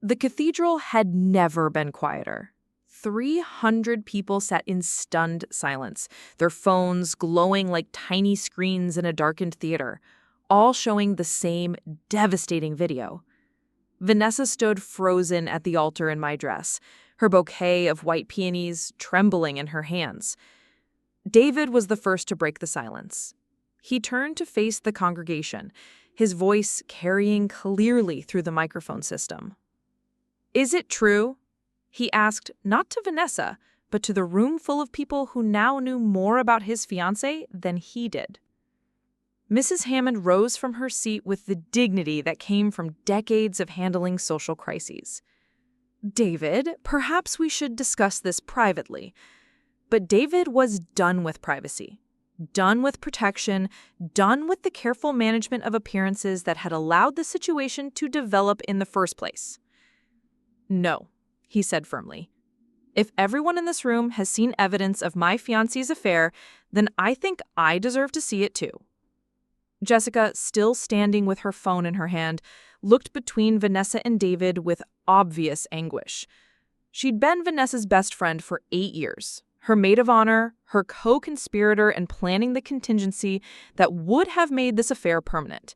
The cathedral had never been quieter. 300 people sat in stunned silence, their phones glowing like tiny screens in a darkened theater, all showing the same devastating video. Vanessa stood frozen at the altar in my dress, her bouquet of white peonies trembling in her hands. David was the first to break the silence. He turned to face the congregation, his voice carrying clearly through the microphone system. "Is it true?" he asked, not to Vanessa, but to the room full of people who now knew more about his fiancé than he did. Mrs. Hammond rose from her seat with the dignity that came from decades of handling social crises. "David, perhaps we should discuss this privately." But David was done with privacy, done with protection, done with the careful management of appearances that had allowed the situation to develop in the first place. "No," he said firmly. "If everyone in this room has seen evidence of my fiancé's affair, then I think I deserve to see it too." Jessica, still standing with her phone in her hand, looked between Vanessa and David with obvious anguish. She'd been Vanessa's best friend for 8 years, her maid of honor, her co-conspirator in planning the contingency that would have made this affair permanent.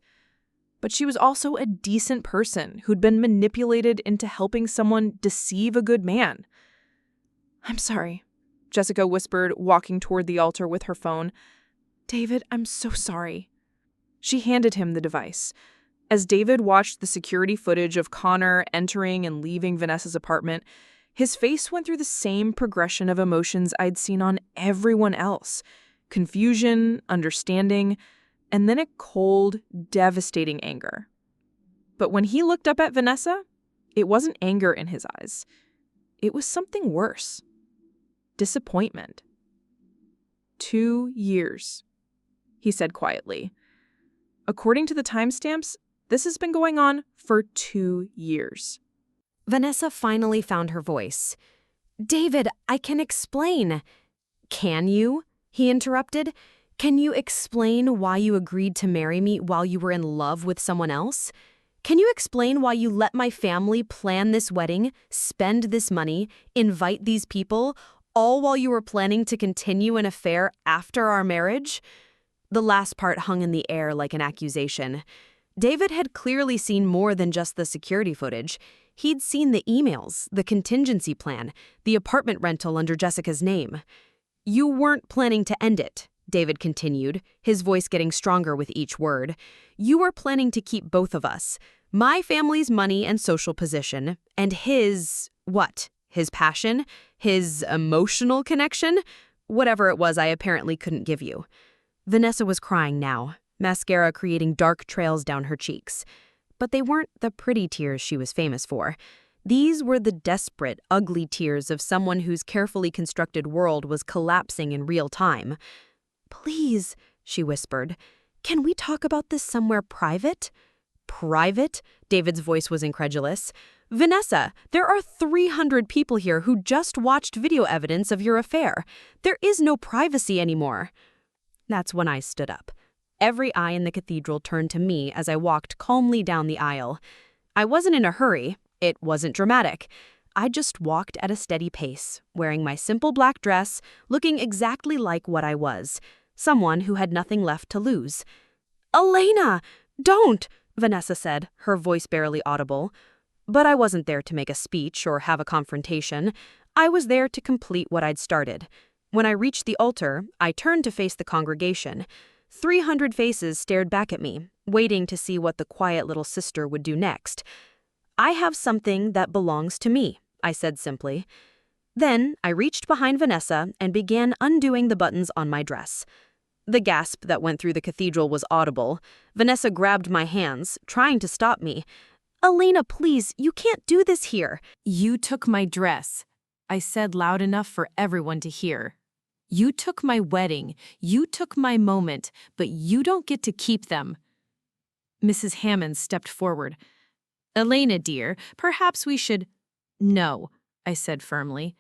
But she was also a decent person who'd been manipulated into helping someone deceive a good man. "I'm sorry," Jessica whispered, walking toward the altar with her phone. "David, I'm so sorry." She handed him the device. As David watched the security footage of Connor entering and leaving Vanessa's apartment, his face went through the same progression of emotions I'd seen on everyone else. Confusion, understanding, and then a cold, devastating anger. But when he looked up at Vanessa, it wasn't anger in his eyes. It was something worse. Disappointment. 2 years, he said quietly. According to the timestamps, this has been going on for 2 years. Vanessa finally found her voice. "David, I can explain." "Can you?" he interrupted. "Can you explain why you agreed to marry me while you were in love with someone else? Can you explain why you let my family plan this wedding, spend this money, invite these people, all while you were planning to continue an affair after our marriage?" The last part hung in the air like an accusation. David had clearly seen more than just the security footage. He'd seen the emails, the contingency plan, the apartment rental under Jessica's name. "You weren't planning to end it," David continued, his voice getting stronger with each word. "You were planning to keep both of us, my family's money and social position, and his, what? His passion? His emotional connection? Whatever it was I apparently couldn't give you." Vanessa was crying now, mascara creating dark trails down her cheeks. But they weren't the pretty tears she was famous for. These were the desperate, ugly tears of someone whose carefully constructed world was collapsing in real time. "Please," she whispered, "can we talk about this somewhere private?" "Private?" David's voice was incredulous. "Vanessa, there are 300 people here who just watched video evidence of your affair. There is no privacy anymore." That's when I stood up. Every eye in the cathedral turned to me as I walked calmly down the aisle. I wasn't in a hurry. It wasn't dramatic. I just walked at a steady pace, wearing my simple black dress, looking exactly like what I was, someone who had nothing left to lose. "Elena, don't," Vanessa said, her voice barely audible. But I wasn't there to make a speech or have a confrontation. I was there to complete what I'd started. When I reached the altar, I turned to face the congregation. 300 faces stared back at me, waiting to see what the quiet little sister would do next. "I have something that belongs to me," I said simply. Then I reached behind Vanessa and began undoing the buttons on my dress. The gasp that went through the cathedral was audible. Vanessa grabbed my hands, trying to stop me. "Elena, please, you can't do this here." You took my dress, I said loud enough for everyone to hear. You took my wedding, you took my moment, but you don't get to keep them. Mrs. Hammond stepped forward. "Elena, dear, perhaps we should—" "No," I said firmly.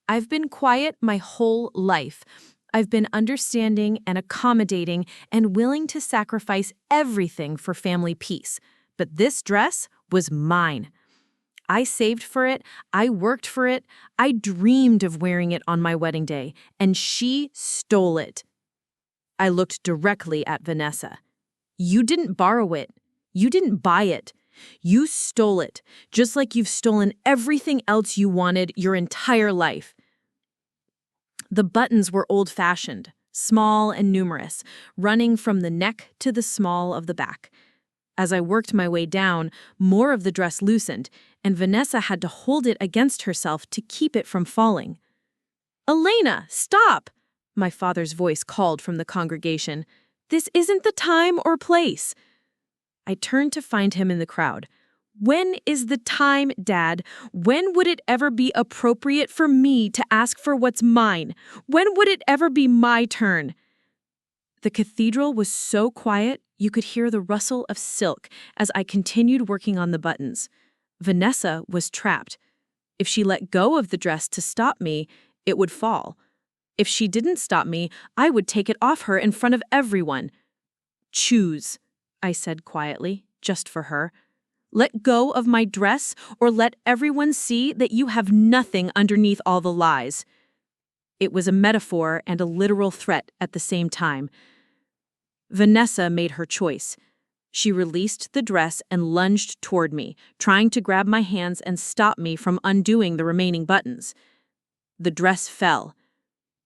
"I've been quiet my whole life. I've been understanding and accommodating and willing to sacrifice everything for family peace. But this dress was mine. I saved for it, I worked for it, I dreamed of wearing it on my wedding day, and she stole it." I looked directly at Vanessa. "You didn't borrow it. You didn't buy it. You stole it, just like you've stolen everything else you wanted your entire life." The buttons were old-fashioned, small and numerous, running from the neck to the small of the back. As I worked my way down, more of the dress loosened, and Vanessa had to hold it against herself to keep it from falling. "Elena, stop!" my father's voice called from the congregation. "This isn't the time or place." I turned to find him in the crowd. "When is the time, Dad? When would it ever be appropriate for me to ask for what's mine? When would it ever be my turn?" The cathedral was so quiet, you could hear the rustle of silk as I continued working on the buttons. Vanessa was trapped. If she let go of the dress to stop me, it would fall. If she didn't stop me, I would take it off her in front of everyone. "Choose," I said quietly, just for her. "Let go of my dress, or let everyone see that you have nothing underneath all the lies." It was a metaphor and a literal threat at the same time. Vanessa made her choice. She released the dress and lunged toward me, trying to grab my hands and stop me from undoing the remaining buttons. The dress fell.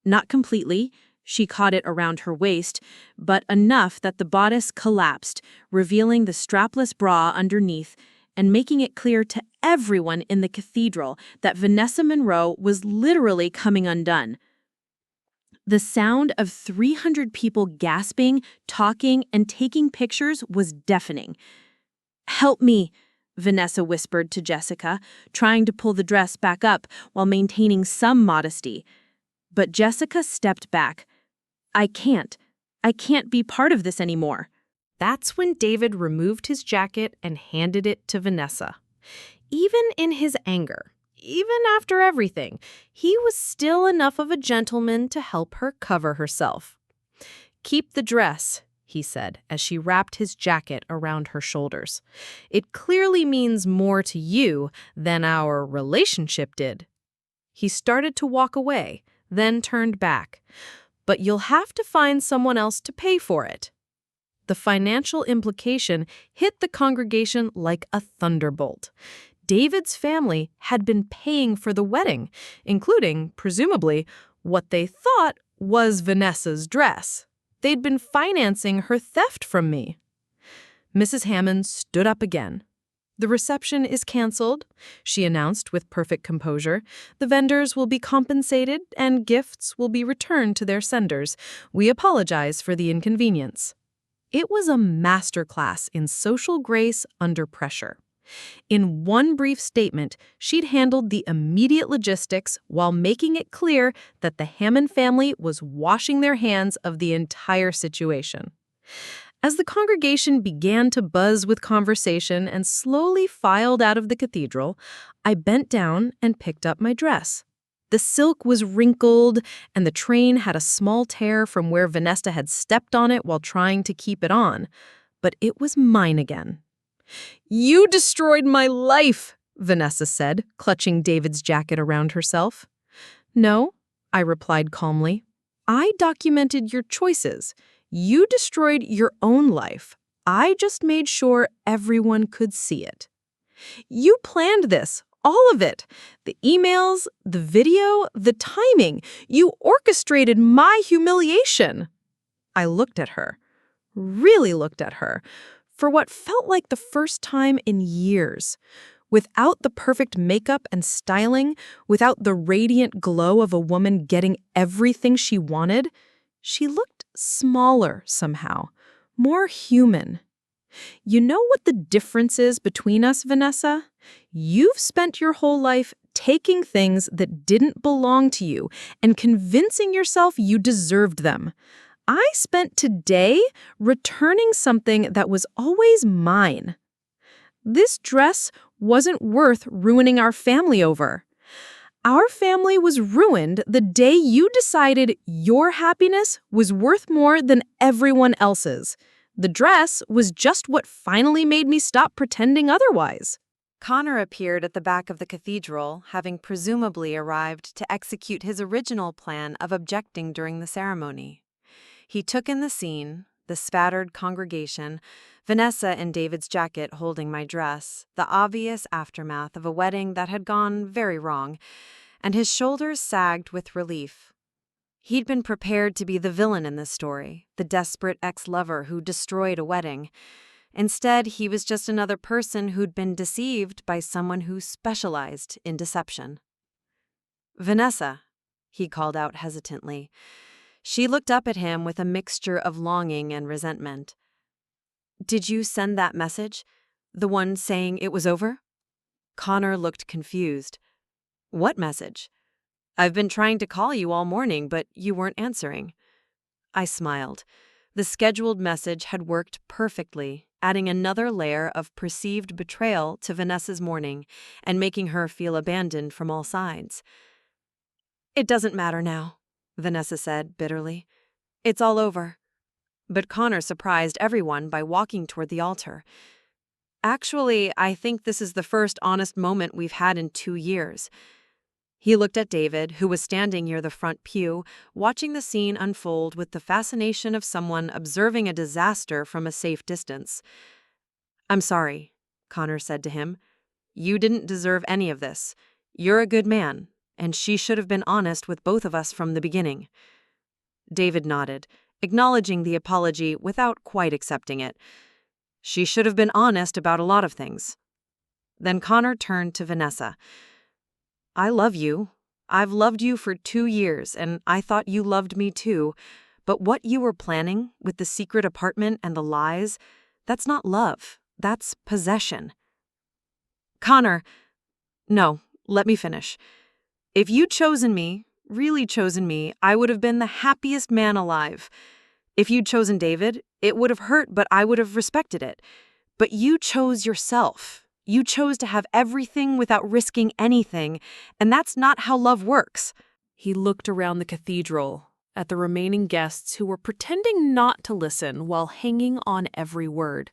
Not completely. She caught it around her waist, but enough that the bodice collapsed, revealing the strapless bra underneath and making it clear to everyone in the cathedral that Vanessa Monroe was literally coming undone. The sound of 300 people gasping, talking, and taking pictures was deafening. "Help me," Vanessa whispered to Jessica, trying to pull the dress back up while maintaining some modesty. But Jessica stepped back. I can't be part of this anymore." That's when David removed his jacket and handed it to Vanessa. Even in his anger, even after everything, he was still enough of a gentleman to help her cover herself. "Keep the dress," he said as she wrapped his jacket around her shoulders. "It clearly means more to you than our relationship did." He started to walk away, then turned back. "But you'll have to find someone else to pay for it." The financial implication hit the congregation like a thunderbolt. David's family had been paying for the wedding, including, presumably, what they thought was Vanessa's dress. They'd been financing her theft from me. Mrs. Hammond stood up again. "The reception is canceled," she announced with perfect composure. "The vendors will be compensated and gifts will be returned to their senders. We apologize for the inconvenience." It was a masterclass in social grace under pressure. In one brief statement, she'd handled the immediate logistics while making it clear that the Hammond family was washing their hands of the entire situation. As the congregation began to buzz with conversation and slowly filed out of the cathedral, I bent down and picked up my dress. The silk was wrinkled, and the train had a small tear from where Vanessa had stepped on it while trying to keep it on. But it was mine again. "You destroyed my life!" Vanessa said, clutching David's jacket around herself. No, I replied calmly. I documented your choices. You destroyed your own life. I just made sure everyone could see it. You planned this, all of it. The emails, the video, the timing. You orchestrated my humiliation. I looked at her, really looked at her, for what felt like the first time in years. Without the perfect makeup and styling, without the radiant glow of a woman getting everything she wanted, she looked smaller somehow, more human. You know what the difference is between us, Vanessa? You've spent your whole life taking things that didn't belong to you and convincing yourself you deserved them. I spent today returning something that was always mine. This dress wasn't worth ruining our family over. Our family was ruined the day you decided your happiness was worth more than everyone else's. The dress was just what finally made me stop pretending otherwise. Connor appeared at the back of the cathedral, having presumably arrived to execute his original plan of objecting during the ceremony. He took in the scene, the spattered congregation, Vanessa in David's jacket holding my dress, the obvious aftermath of a wedding that had gone very wrong, and his shoulders sagged with relief. He'd been prepared to be the villain in this story, the desperate ex-lover who destroyed a wedding. Instead, he was just another person who'd been deceived by someone who specialized in deception. "Vanessa," he called out hesitantly. She looked up at him with a mixture of longing and resentment. "Did you send that message? The one saying it was over?" Connor looked confused. "What message? I've been trying to call you all morning, but you weren't answering." I smiled. The scheduled message had worked perfectly, adding another layer of perceived betrayal to Vanessa's morning and making her feel abandoned from all sides. "It doesn't matter now," Vanessa said bitterly. "It's all over." But Connor surprised everyone by walking toward the altar. "Actually, I think this is the first honest moment we've had in 2 years." He looked at David, who was standing near the front pew, watching the scene unfold with the fascination of someone observing a disaster from a safe distance. "I'm sorry," Connor said to him. "You didn't deserve any of this. You're a good man, and she should have been honest with both of us from the beginning." David nodded, acknowledging the apology without quite accepting it. "She should have been honest about a lot of things." Then Connor turned to Vanessa. "I love you. I've loved you for 2 years, and I thought you loved me too. But what you were planning with the secret apartment and the lies, that's not love. That's possession." "Connor, no, let me finish. If you'd chosen me, really chosen me, I would have been the happiest man alive. If you'd chosen David, it would have hurt, but I would have respected it. But you chose yourself. You chose to have everything without risking anything, and that's not how love works." He looked around the cathedral at the remaining guests who were pretending not to listen while hanging on every word.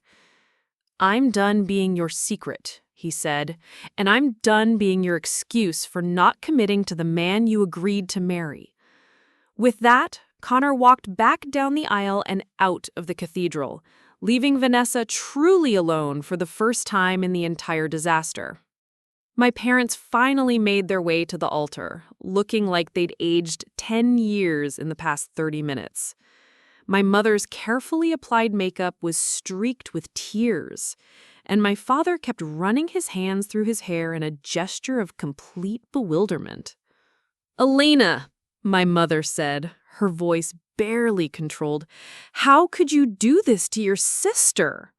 "I'm done being your secret," he said, "and I'm done being your excuse for not committing to the man you agreed to marry." With that, Connor walked back down the aisle and out of the cathedral, leaving Vanessa truly alone for the first time in the entire disaster. My parents finally made their way to the altar, looking like they'd aged 10 years in the past 30 minutes. My mother's carefully applied makeup was streaked with tears, and my father kept running his hands through his hair in a gesture of complete bewilderment. "Elena," my mother said, her voice barely controlled, "how could you do this to your sister?"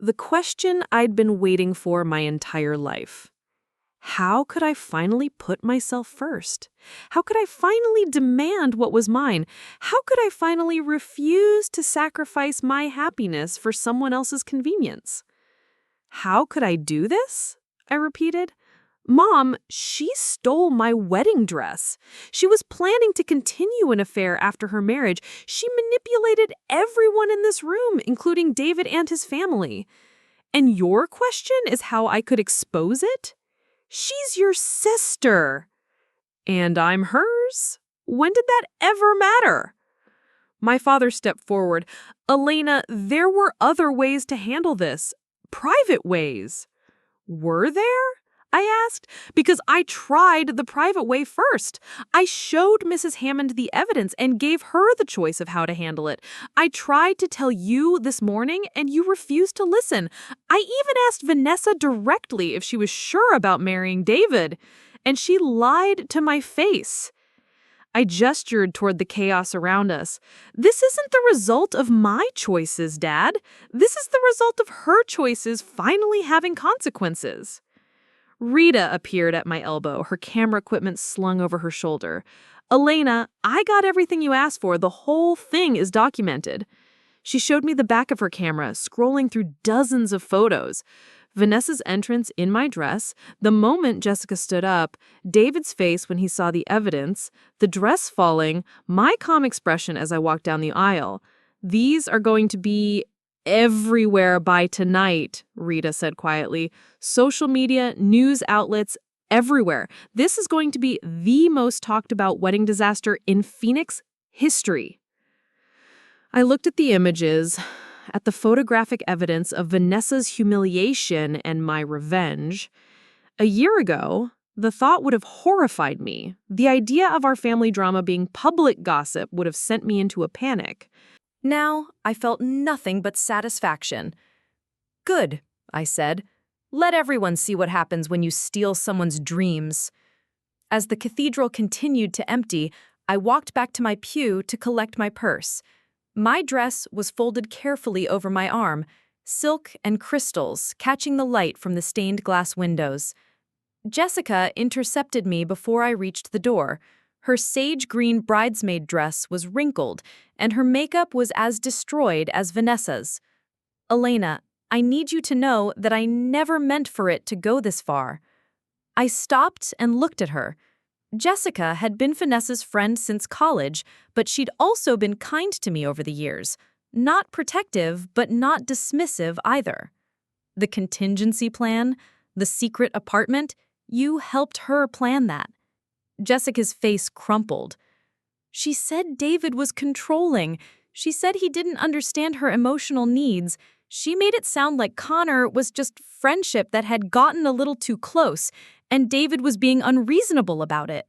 The question I'd been waiting for my entire life. How could I finally put myself first? How could I finally demand what was mine? How could I finally refuse to sacrifice my happiness for someone else's convenience? "How could I do this?" I repeated. "Mom, she stole my wedding dress. She was planning to continue an affair after her marriage. She manipulated everyone in this room, including David and his family. And your question is how I could expose it? She's your sister. And I'm hers? When did that ever matter? My father stepped forward. Elena, there were other ways to handle this. Private ways. Were there? I asked, because I tried the private way first. I showed Mrs. Hammond the evidence and gave her the choice of how to handle it. I tried to tell you this morning, and you refused to listen. I even asked Vanessa directly if she was sure about marrying David, and she lied to my face. I gestured toward the chaos around us. This isn't the result of my choices, Dad. This is the result of her choices finally having consequences. Rita appeared at my elbow, her camera equipment slung over her shoulder. Elena, I got everything you asked for. The whole thing is documented. She showed me the back of her camera, scrolling through dozens of photos. Vanessa's entrance in my dress, the moment Jessica stood up, David's face when he saw the evidence, the dress falling, my calm expression as I walked down the aisle. These are going to be everywhere by tonight, Rita said quietly. Social media, news outlets, everywhere. This is going to be the most talked about wedding disaster in Phoenix history. I looked at the images, at the photographic evidence of Vanessa's humiliation and my revenge. A year ago, the thought would have horrified me. The idea of our family drama being public gossip would have sent me into a panic. Now, I felt nothing but satisfaction. Good, I said. Let everyone see what happens when you steal someone's dreams. As the cathedral continued to empty, I walked back to my pew to collect my purse. My dress was folded carefully over my arm, silk and crystals catching the light from the stained glass windows. Jessica intercepted me before I reached the door. Her sage-green bridesmaid dress was wrinkled, and her makeup was as destroyed as Vanessa's. Elena, I need you to know that I never meant for it to go this far. I stopped and looked at her. Jessica had been Vanessa's friend since college, but she'd also been kind to me over the years. Not protective, but not dismissive either. The contingency plan, the secret apartment, you helped her plan that. Jessica's face crumpled. She said David was controlling. She said he didn't understand her emotional needs. She made it sound like Connor was just friendship that had gotten a little too close, and David was being unreasonable about it.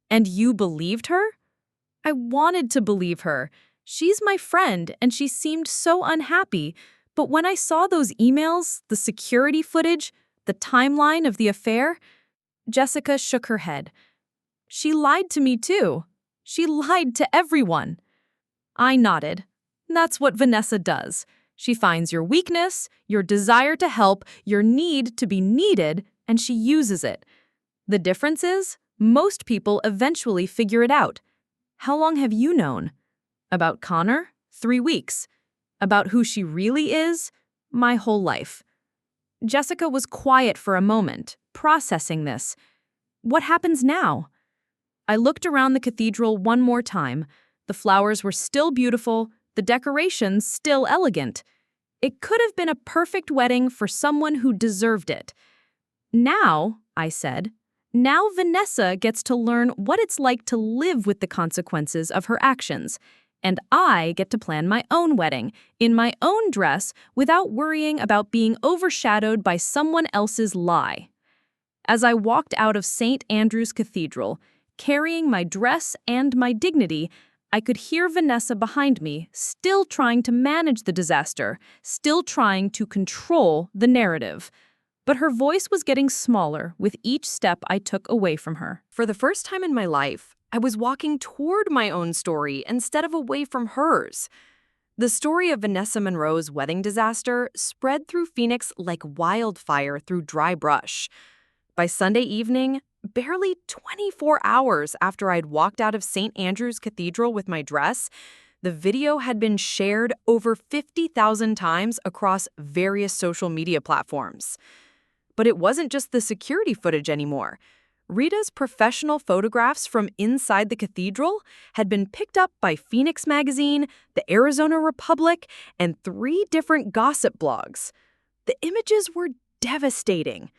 And you believed her? I wanted to believe her. She's my friend, and she seemed so unhappy. But when I saw those emails, the security footage, the timeline of the affair, Jessica shook her head. She lied to me too. She lied to everyone. I nodded. That's what Vanessa does. She finds your weakness, your desire to help, your need to be needed, and she uses it. The difference is, most people eventually figure it out. How long have you known? About Connor? 3 weeks. About who she really is? My whole life. Jessica was quiet for a moment, processing this. What happens now? I looked around the cathedral one more time. The flowers were still beautiful, the decorations still elegant. It could have been a perfect wedding for someone who deserved it. Now, I said, now Vanessa gets to learn what it's like to live with the consequences of her actions, and I get to plan my own wedding, in my own dress, without worrying about being overshadowed by someone else's lie. As I walked out of St. Andrew's Cathedral, carrying my dress and my dignity, I could hear Vanessa behind me, still trying to manage the disaster, still trying to control the narrative. But her voice was getting smaller with each step I took away from her. For the first time in my life, I was walking toward my own story instead of away from hers. The story of Vanessa Monroe's wedding disaster spread through Phoenix like wildfire through dry brush. By Sunday evening, barely 24 hours after I'd walked out of St. Andrew's Cathedral with my dress, the video had been shared over 50,000 times across various social media platforms. But it wasn't just the security footage anymore. Rita's professional photographs from inside the cathedral had been picked up by Phoenix Magazine, the Arizona Republic, and 3 different gossip blogs. The images were devastating.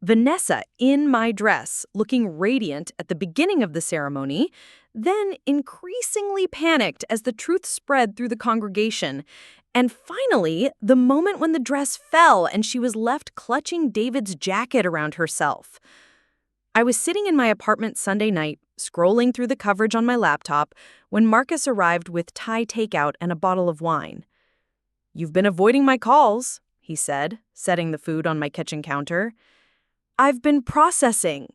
Vanessa in my dress, looking radiant at the beginning of the ceremony, then increasingly panicked as the truth spread through the congregation. And finally, the moment when the dress fell and she was left clutching David's jacket around herself. I was sitting in my apartment Sunday night, scrolling through the coverage on my laptop, when Marcus arrived with Thai takeout and a bottle of wine. "You've been avoiding my calls," he said, setting the food on my kitchen counter. "I've been processing."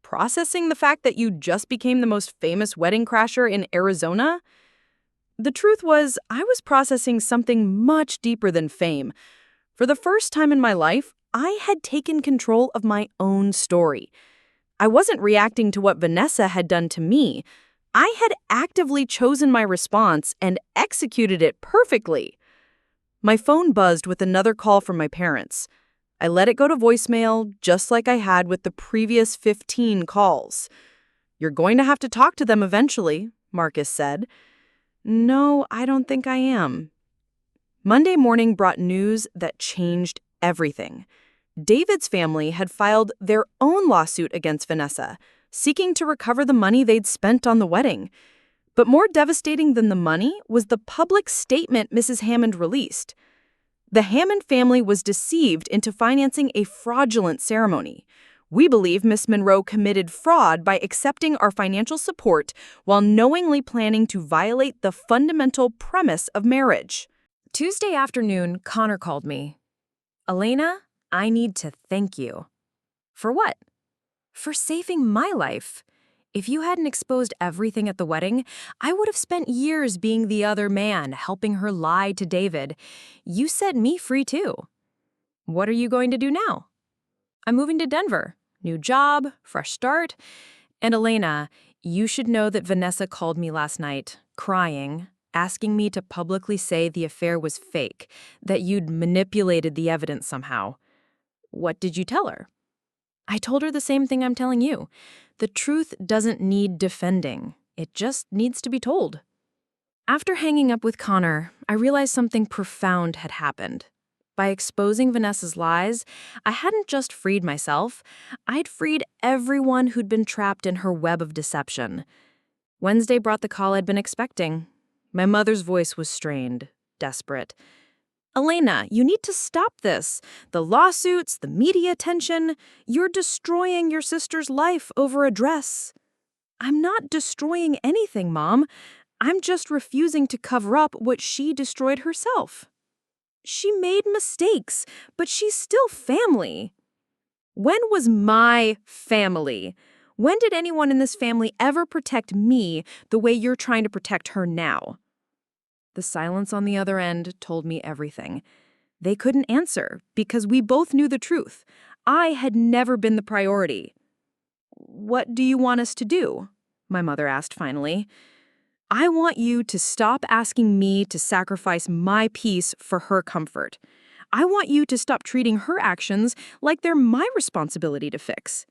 Processing the fact that you just became the most famous wedding crasher in Arizona? The truth was, I was processing something much deeper than fame. For the first time in my life, I had taken control of my own story. I wasn't reacting to what Vanessa had done to me. I had actively chosen my response and executed it perfectly. My phone buzzed with another call from my parents. I let it go to voicemail, just like I had with the previous 15 calls. "You're going to have to talk to them eventually," Marcus said. "No, I don't think I am." Monday morning brought news that changed everything. David's family had filed their own lawsuit against Vanessa, seeking to recover the money they'd spent on the wedding. But more devastating than the money was the public statement Mrs. Hammond released. The Hammond family was deceived into financing a fraudulent ceremony. "We believe Miss Monroe committed fraud by accepting our financial support while knowingly planning to violate the fundamental premise of marriage." Tuesday afternoon, Connor called me. "Elena, I need to thank you." "For what?" "For saving my life. If you hadn't exposed everything at the wedding, I would have spent years being the other man, helping her lie to David. You set me free too." "What are you going to do now?" "I'm moving to Denver. New job, fresh start. And Elena, you should know that Vanessa called me last night, crying, asking me to publicly say the affair was fake, that you'd manipulated the evidence somehow." "What did you tell her?" "I told her the same thing I'm telling you. The truth doesn't need defending. It just needs to be told." After hanging up with Connor, I realized something profound had happened. By exposing Vanessa's lies, I hadn't just freed myself, I'd freed everyone who'd been trapped in her web of deception. Wednesday brought the call I'd been expecting. My mother's voice was strained, desperate. "Elena, you need to stop this. The lawsuits, the media attention. You're destroying your sister's life over a dress." "I'm not destroying anything, Mom. I'm just refusing to cover up what she destroyed herself." "She made mistakes, but she's still family." "When was my family? When did anyone in this family ever protect me the way you're trying to protect her now?" The silence on the other end told me everything. They couldn't answer because we both knew the truth. I had never been the priority. "What do you want us to do?" my mother asked finally. "I want you to stop asking me to sacrifice my peace for her comfort. I want you to stop treating her actions like they're my responsibility to fix.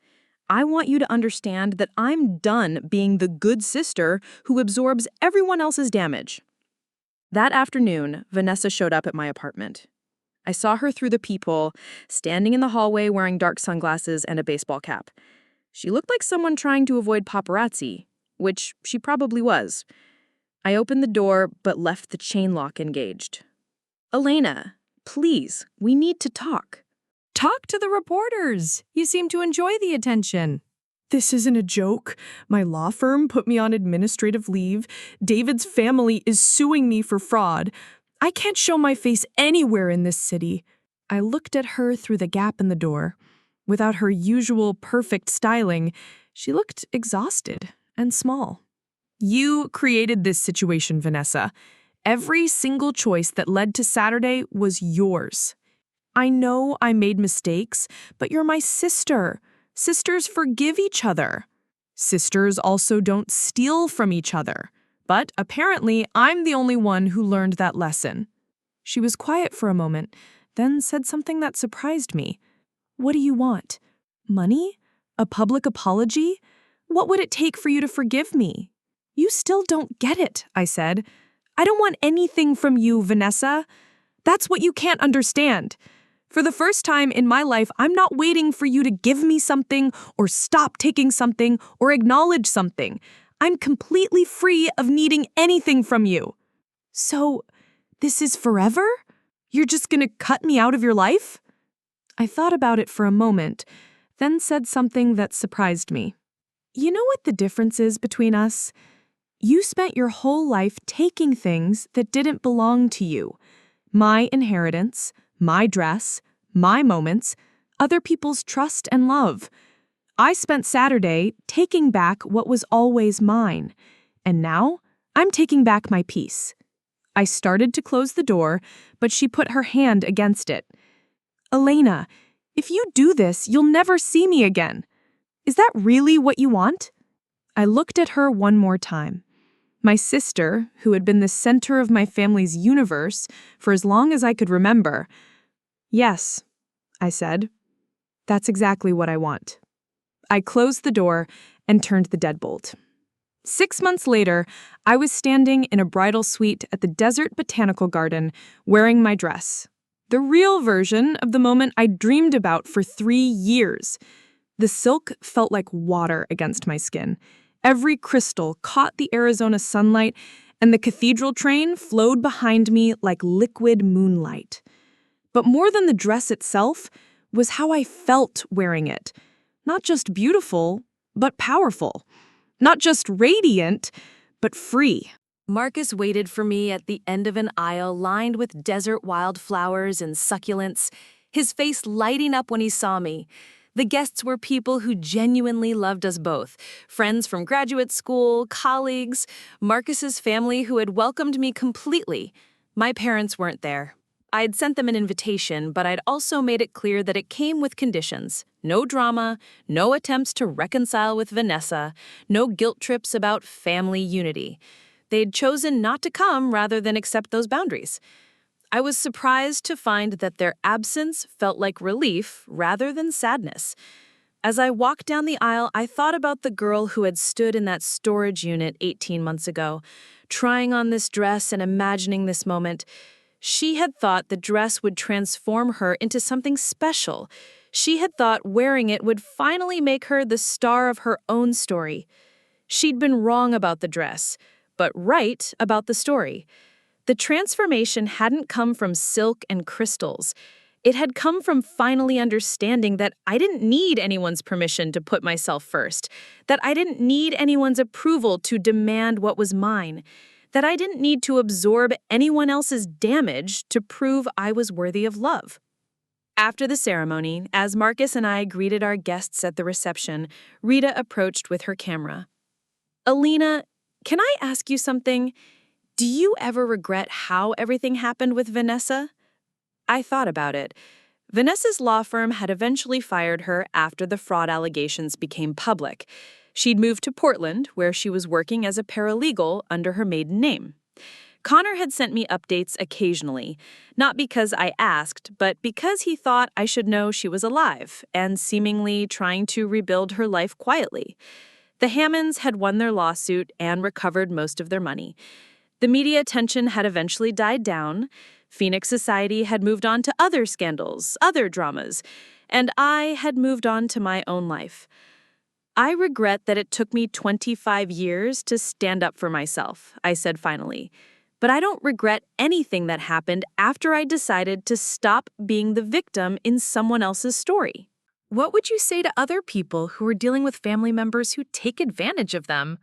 I want you to understand that I'm done being the good sister who absorbs everyone else's damage." That afternoon, Vanessa showed up at my apartment. I saw her through the peephole, standing in the hallway wearing dark sunglasses and a baseball cap. She looked like someone trying to avoid paparazzi, which she probably was. I opened the door but left the chain lock engaged. "Elena, please, we need to talk." Talk to the reporters. You seem to enjoy the attention. "This isn't a joke. My law firm put me on administrative leave. David's family is suing me for fraud. I can't show my face anywhere in this city." I looked at her through the gap in the door. Without her usual perfect styling, she looked exhausted and small. "You created this situation, Vanessa. Every single choice that led to Saturday was yours. I know I made mistakes, but you're my sister. Sisters forgive each other. Sisters also don't steal from each other. But apparently, I'm the only one who learned that lesson." She was quiet for a moment, then said something that surprised me. "What do you want? Money? A public apology? What would it take for you to forgive me?" "You still don't get it," I said. "I don't want anything from you, Vanessa. That's what you can't understand. For the first time in my life, I'm not waiting for you to give me something or stop taking something or acknowledge something. I'm completely free of needing anything from you. So, this is forever? You're just gonna cut me out of your life? I thought about it for a moment, then said something that surprised me. You know what the difference is between us? You spent your whole life taking things that didn't belong to you. My inheritance, my dress, my moments, other people's trust and love. I spent Saturday taking back what was always mine, and now I'm taking back my peace. I started to close the door, but she put her hand against it. Elena, if you do this, you'll never see me again. Is that really what you want? I looked at her one more time. My sister, who had been the center of my family's universe for as long as I could remember. Yes, I said. That's exactly what I want. I closed the door and turned the deadbolt. 6 months later, I was standing in a bridal suite at the Desert Botanical Garden wearing my dress. The real version of the moment I dreamed about for 3 years. The silk felt like water against my skin. Every crystal caught the Arizona sunlight, and the cathedral train flowed behind me like liquid moonlight. But more than the dress itself was how I felt wearing it. Not just beautiful, but powerful. Not just radiant, but free. Marcus waited for me at the end of an aisle lined with desert wildflowers and succulents, his face lighting up when he saw me. The guests were people who genuinely loved us both, friends from graduate school, colleagues, Marcus's family who had welcomed me completely. My parents weren't there. I'd sent them an invitation, but I'd also made it clear that it came with conditions. No drama, no attempts to reconcile with Vanessa, no guilt trips about family unity. They'd chosen not to come rather than accept those boundaries. I was surprised to find that their absence felt like relief rather than sadness. As I walked down the aisle, I thought about the girl who had stood in that storage unit 18 months ago, trying on this dress and imagining this moment. She had thought the dress would transform her into something special. She had thought wearing it would finally make her the star of her own story. She'd been wrong about the dress, but right about the story. The transformation hadn't come from silk and crystals. It had come from finally understanding that I didn't need anyone's permission to put myself first, that I didn't need anyone's approval to demand what was mine, that I didn't need to absorb anyone else's damage to prove I was worthy of love. After the ceremony, as Marcus and I greeted our guests at the reception, Rita approached with her camera. Alina, can I ask you something? Do you ever regret how everything happened with Vanessa? I thought about it. Vanessa's law firm had eventually fired her after the fraud allegations became public. She'd moved to Portland, where she was working as a paralegal under her maiden name. Connor had sent me updates occasionally, not because I asked, but because he thought I should know she was alive and seemingly trying to rebuild her life quietly. The Hammonds had won their lawsuit and recovered most of their money. The media attention had eventually died down. Phoenix society had moved on to other scandals, other dramas, and I had moved on to my own life. I regret that it took me 25 years to stand up for myself, I said finally. But I don't regret anything that happened after I decided to stop being the victim in someone else's story. What would you say to other people who are dealing with family members who take advantage of them?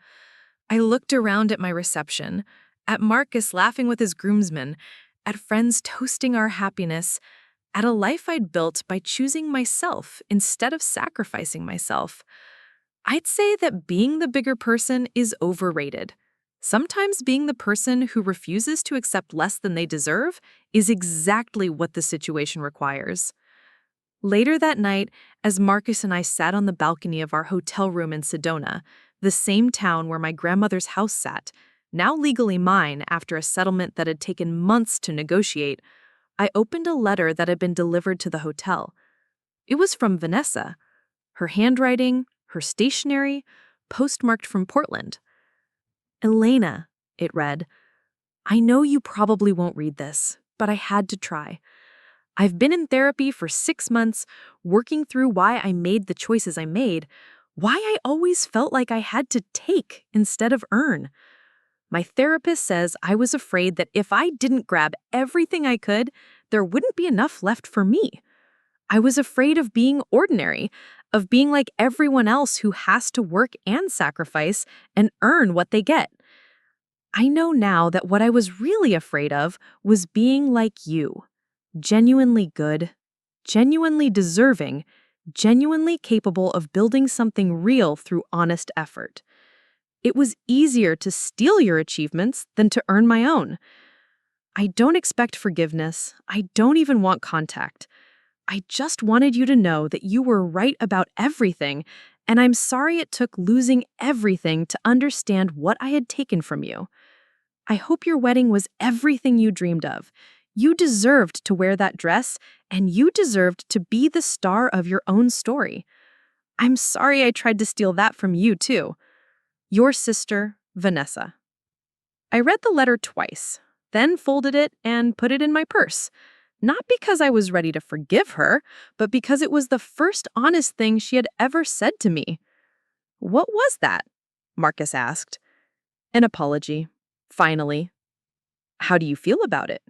I looked around at my reception, at Marcus laughing with his groomsmen, at friends toasting our happiness, at a life I'd built by choosing myself instead of sacrificing myself. I'd say that being the bigger person is overrated. Sometimes being the person who refuses to accept less than they deserve is exactly what the situation requires. Later that night, as Marcus and I sat on the balcony of our hotel room in Sedona, the same town where my grandmother's house sat, now legally mine after a settlement that had taken months to negotiate, I opened a letter that had been delivered to the hotel. It was from Vanessa. Her handwriting, her stationery, postmarked from Portland. Elena, it read, I know you probably won't read this, but I had to try. I've been in therapy for 6 months, working through why I made the choices I made, why I always felt like I had to take instead of earn. My therapist says I was afraid that if I didn't grab everything I could, there wouldn't be enough left for me. I was afraid of being ordinary, of being like everyone else who has to work and sacrifice and earn what they get. I know now that what I was really afraid of was being like you, genuinely good, genuinely deserving, genuinely capable of building something real through honest effort. It was easier to steal your achievements than to earn my own. I don't expect forgiveness. I don't even want contact. I just wanted you to know that you were right about everything, and I'm sorry it took losing everything to understand what I had taken from you. I hope your wedding was everything you dreamed of. You deserved to wear that dress, and you deserved to be the star of your own story. I'm sorry I tried to steal that from you, too. Your sister, Vanessa. I read the letter twice, then folded it and put it in my purse. Not because I was ready to forgive her, but because it was the first honest thing she had ever said to me. "What was that?" Marcus asked. "An apology. Finally." "How do you feel about it?"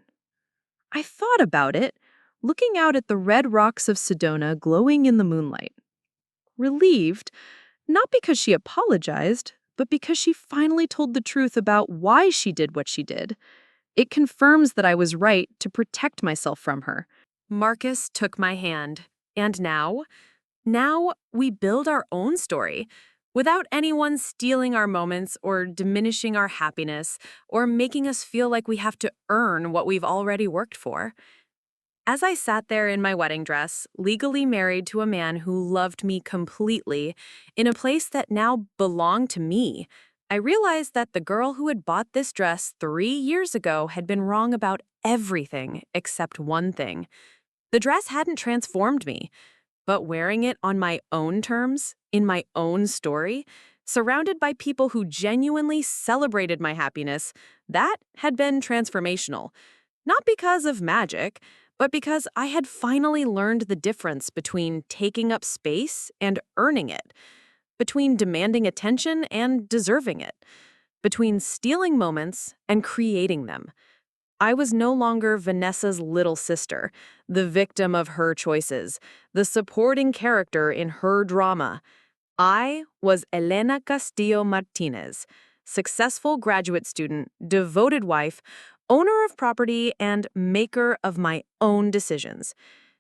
I thought about it, looking out at the red rocks of Sedona glowing in the moonlight. Relieved, not because she apologized, but because she finally told the truth about why she did what she did. It confirms that I was right to protect myself from her. Marcus took my hand. And now we build our own story without anyone stealing our moments or diminishing our happiness or making us feel like we have to earn what we've already worked for. As I sat there in my wedding dress, legally married to a man who loved me completely, in a place that now belonged to me, I realized that the girl who had bought this dress 3 years ago had been wrong about everything except one thing. The dress hadn't transformed me, but wearing it on my own terms, in my own story, surrounded by people who genuinely celebrated my happiness, that had been transformational. Not because of magic, but because I had finally learned the difference between taking up space and earning it, between demanding attention and deserving it, between stealing moments and creating them. I was no longer Vanessa's little sister, the victim of her choices, the supporting character in her drama. I was Elena Castillo Martinez, successful graduate student, devoted wife, owner of property, and maker of my own decisions.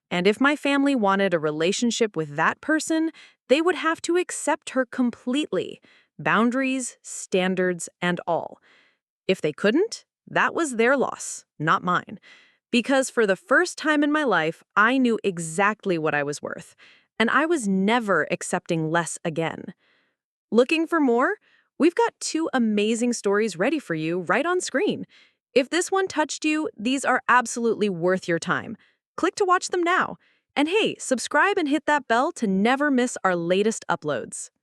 And if my family wanted a relationship with that person, they would have to accept her completely, boundaries, standards, and all. If they couldn't, that was their loss, not mine. Because for the first time in my life, I knew exactly what I was worth, and I was never accepting less again. Looking for more? We've got 2 amazing stories ready for you right on screen. If this one touched you, these are absolutely worth your time. Click to watch them now. And hey, subscribe and hit that bell to never miss our latest uploads.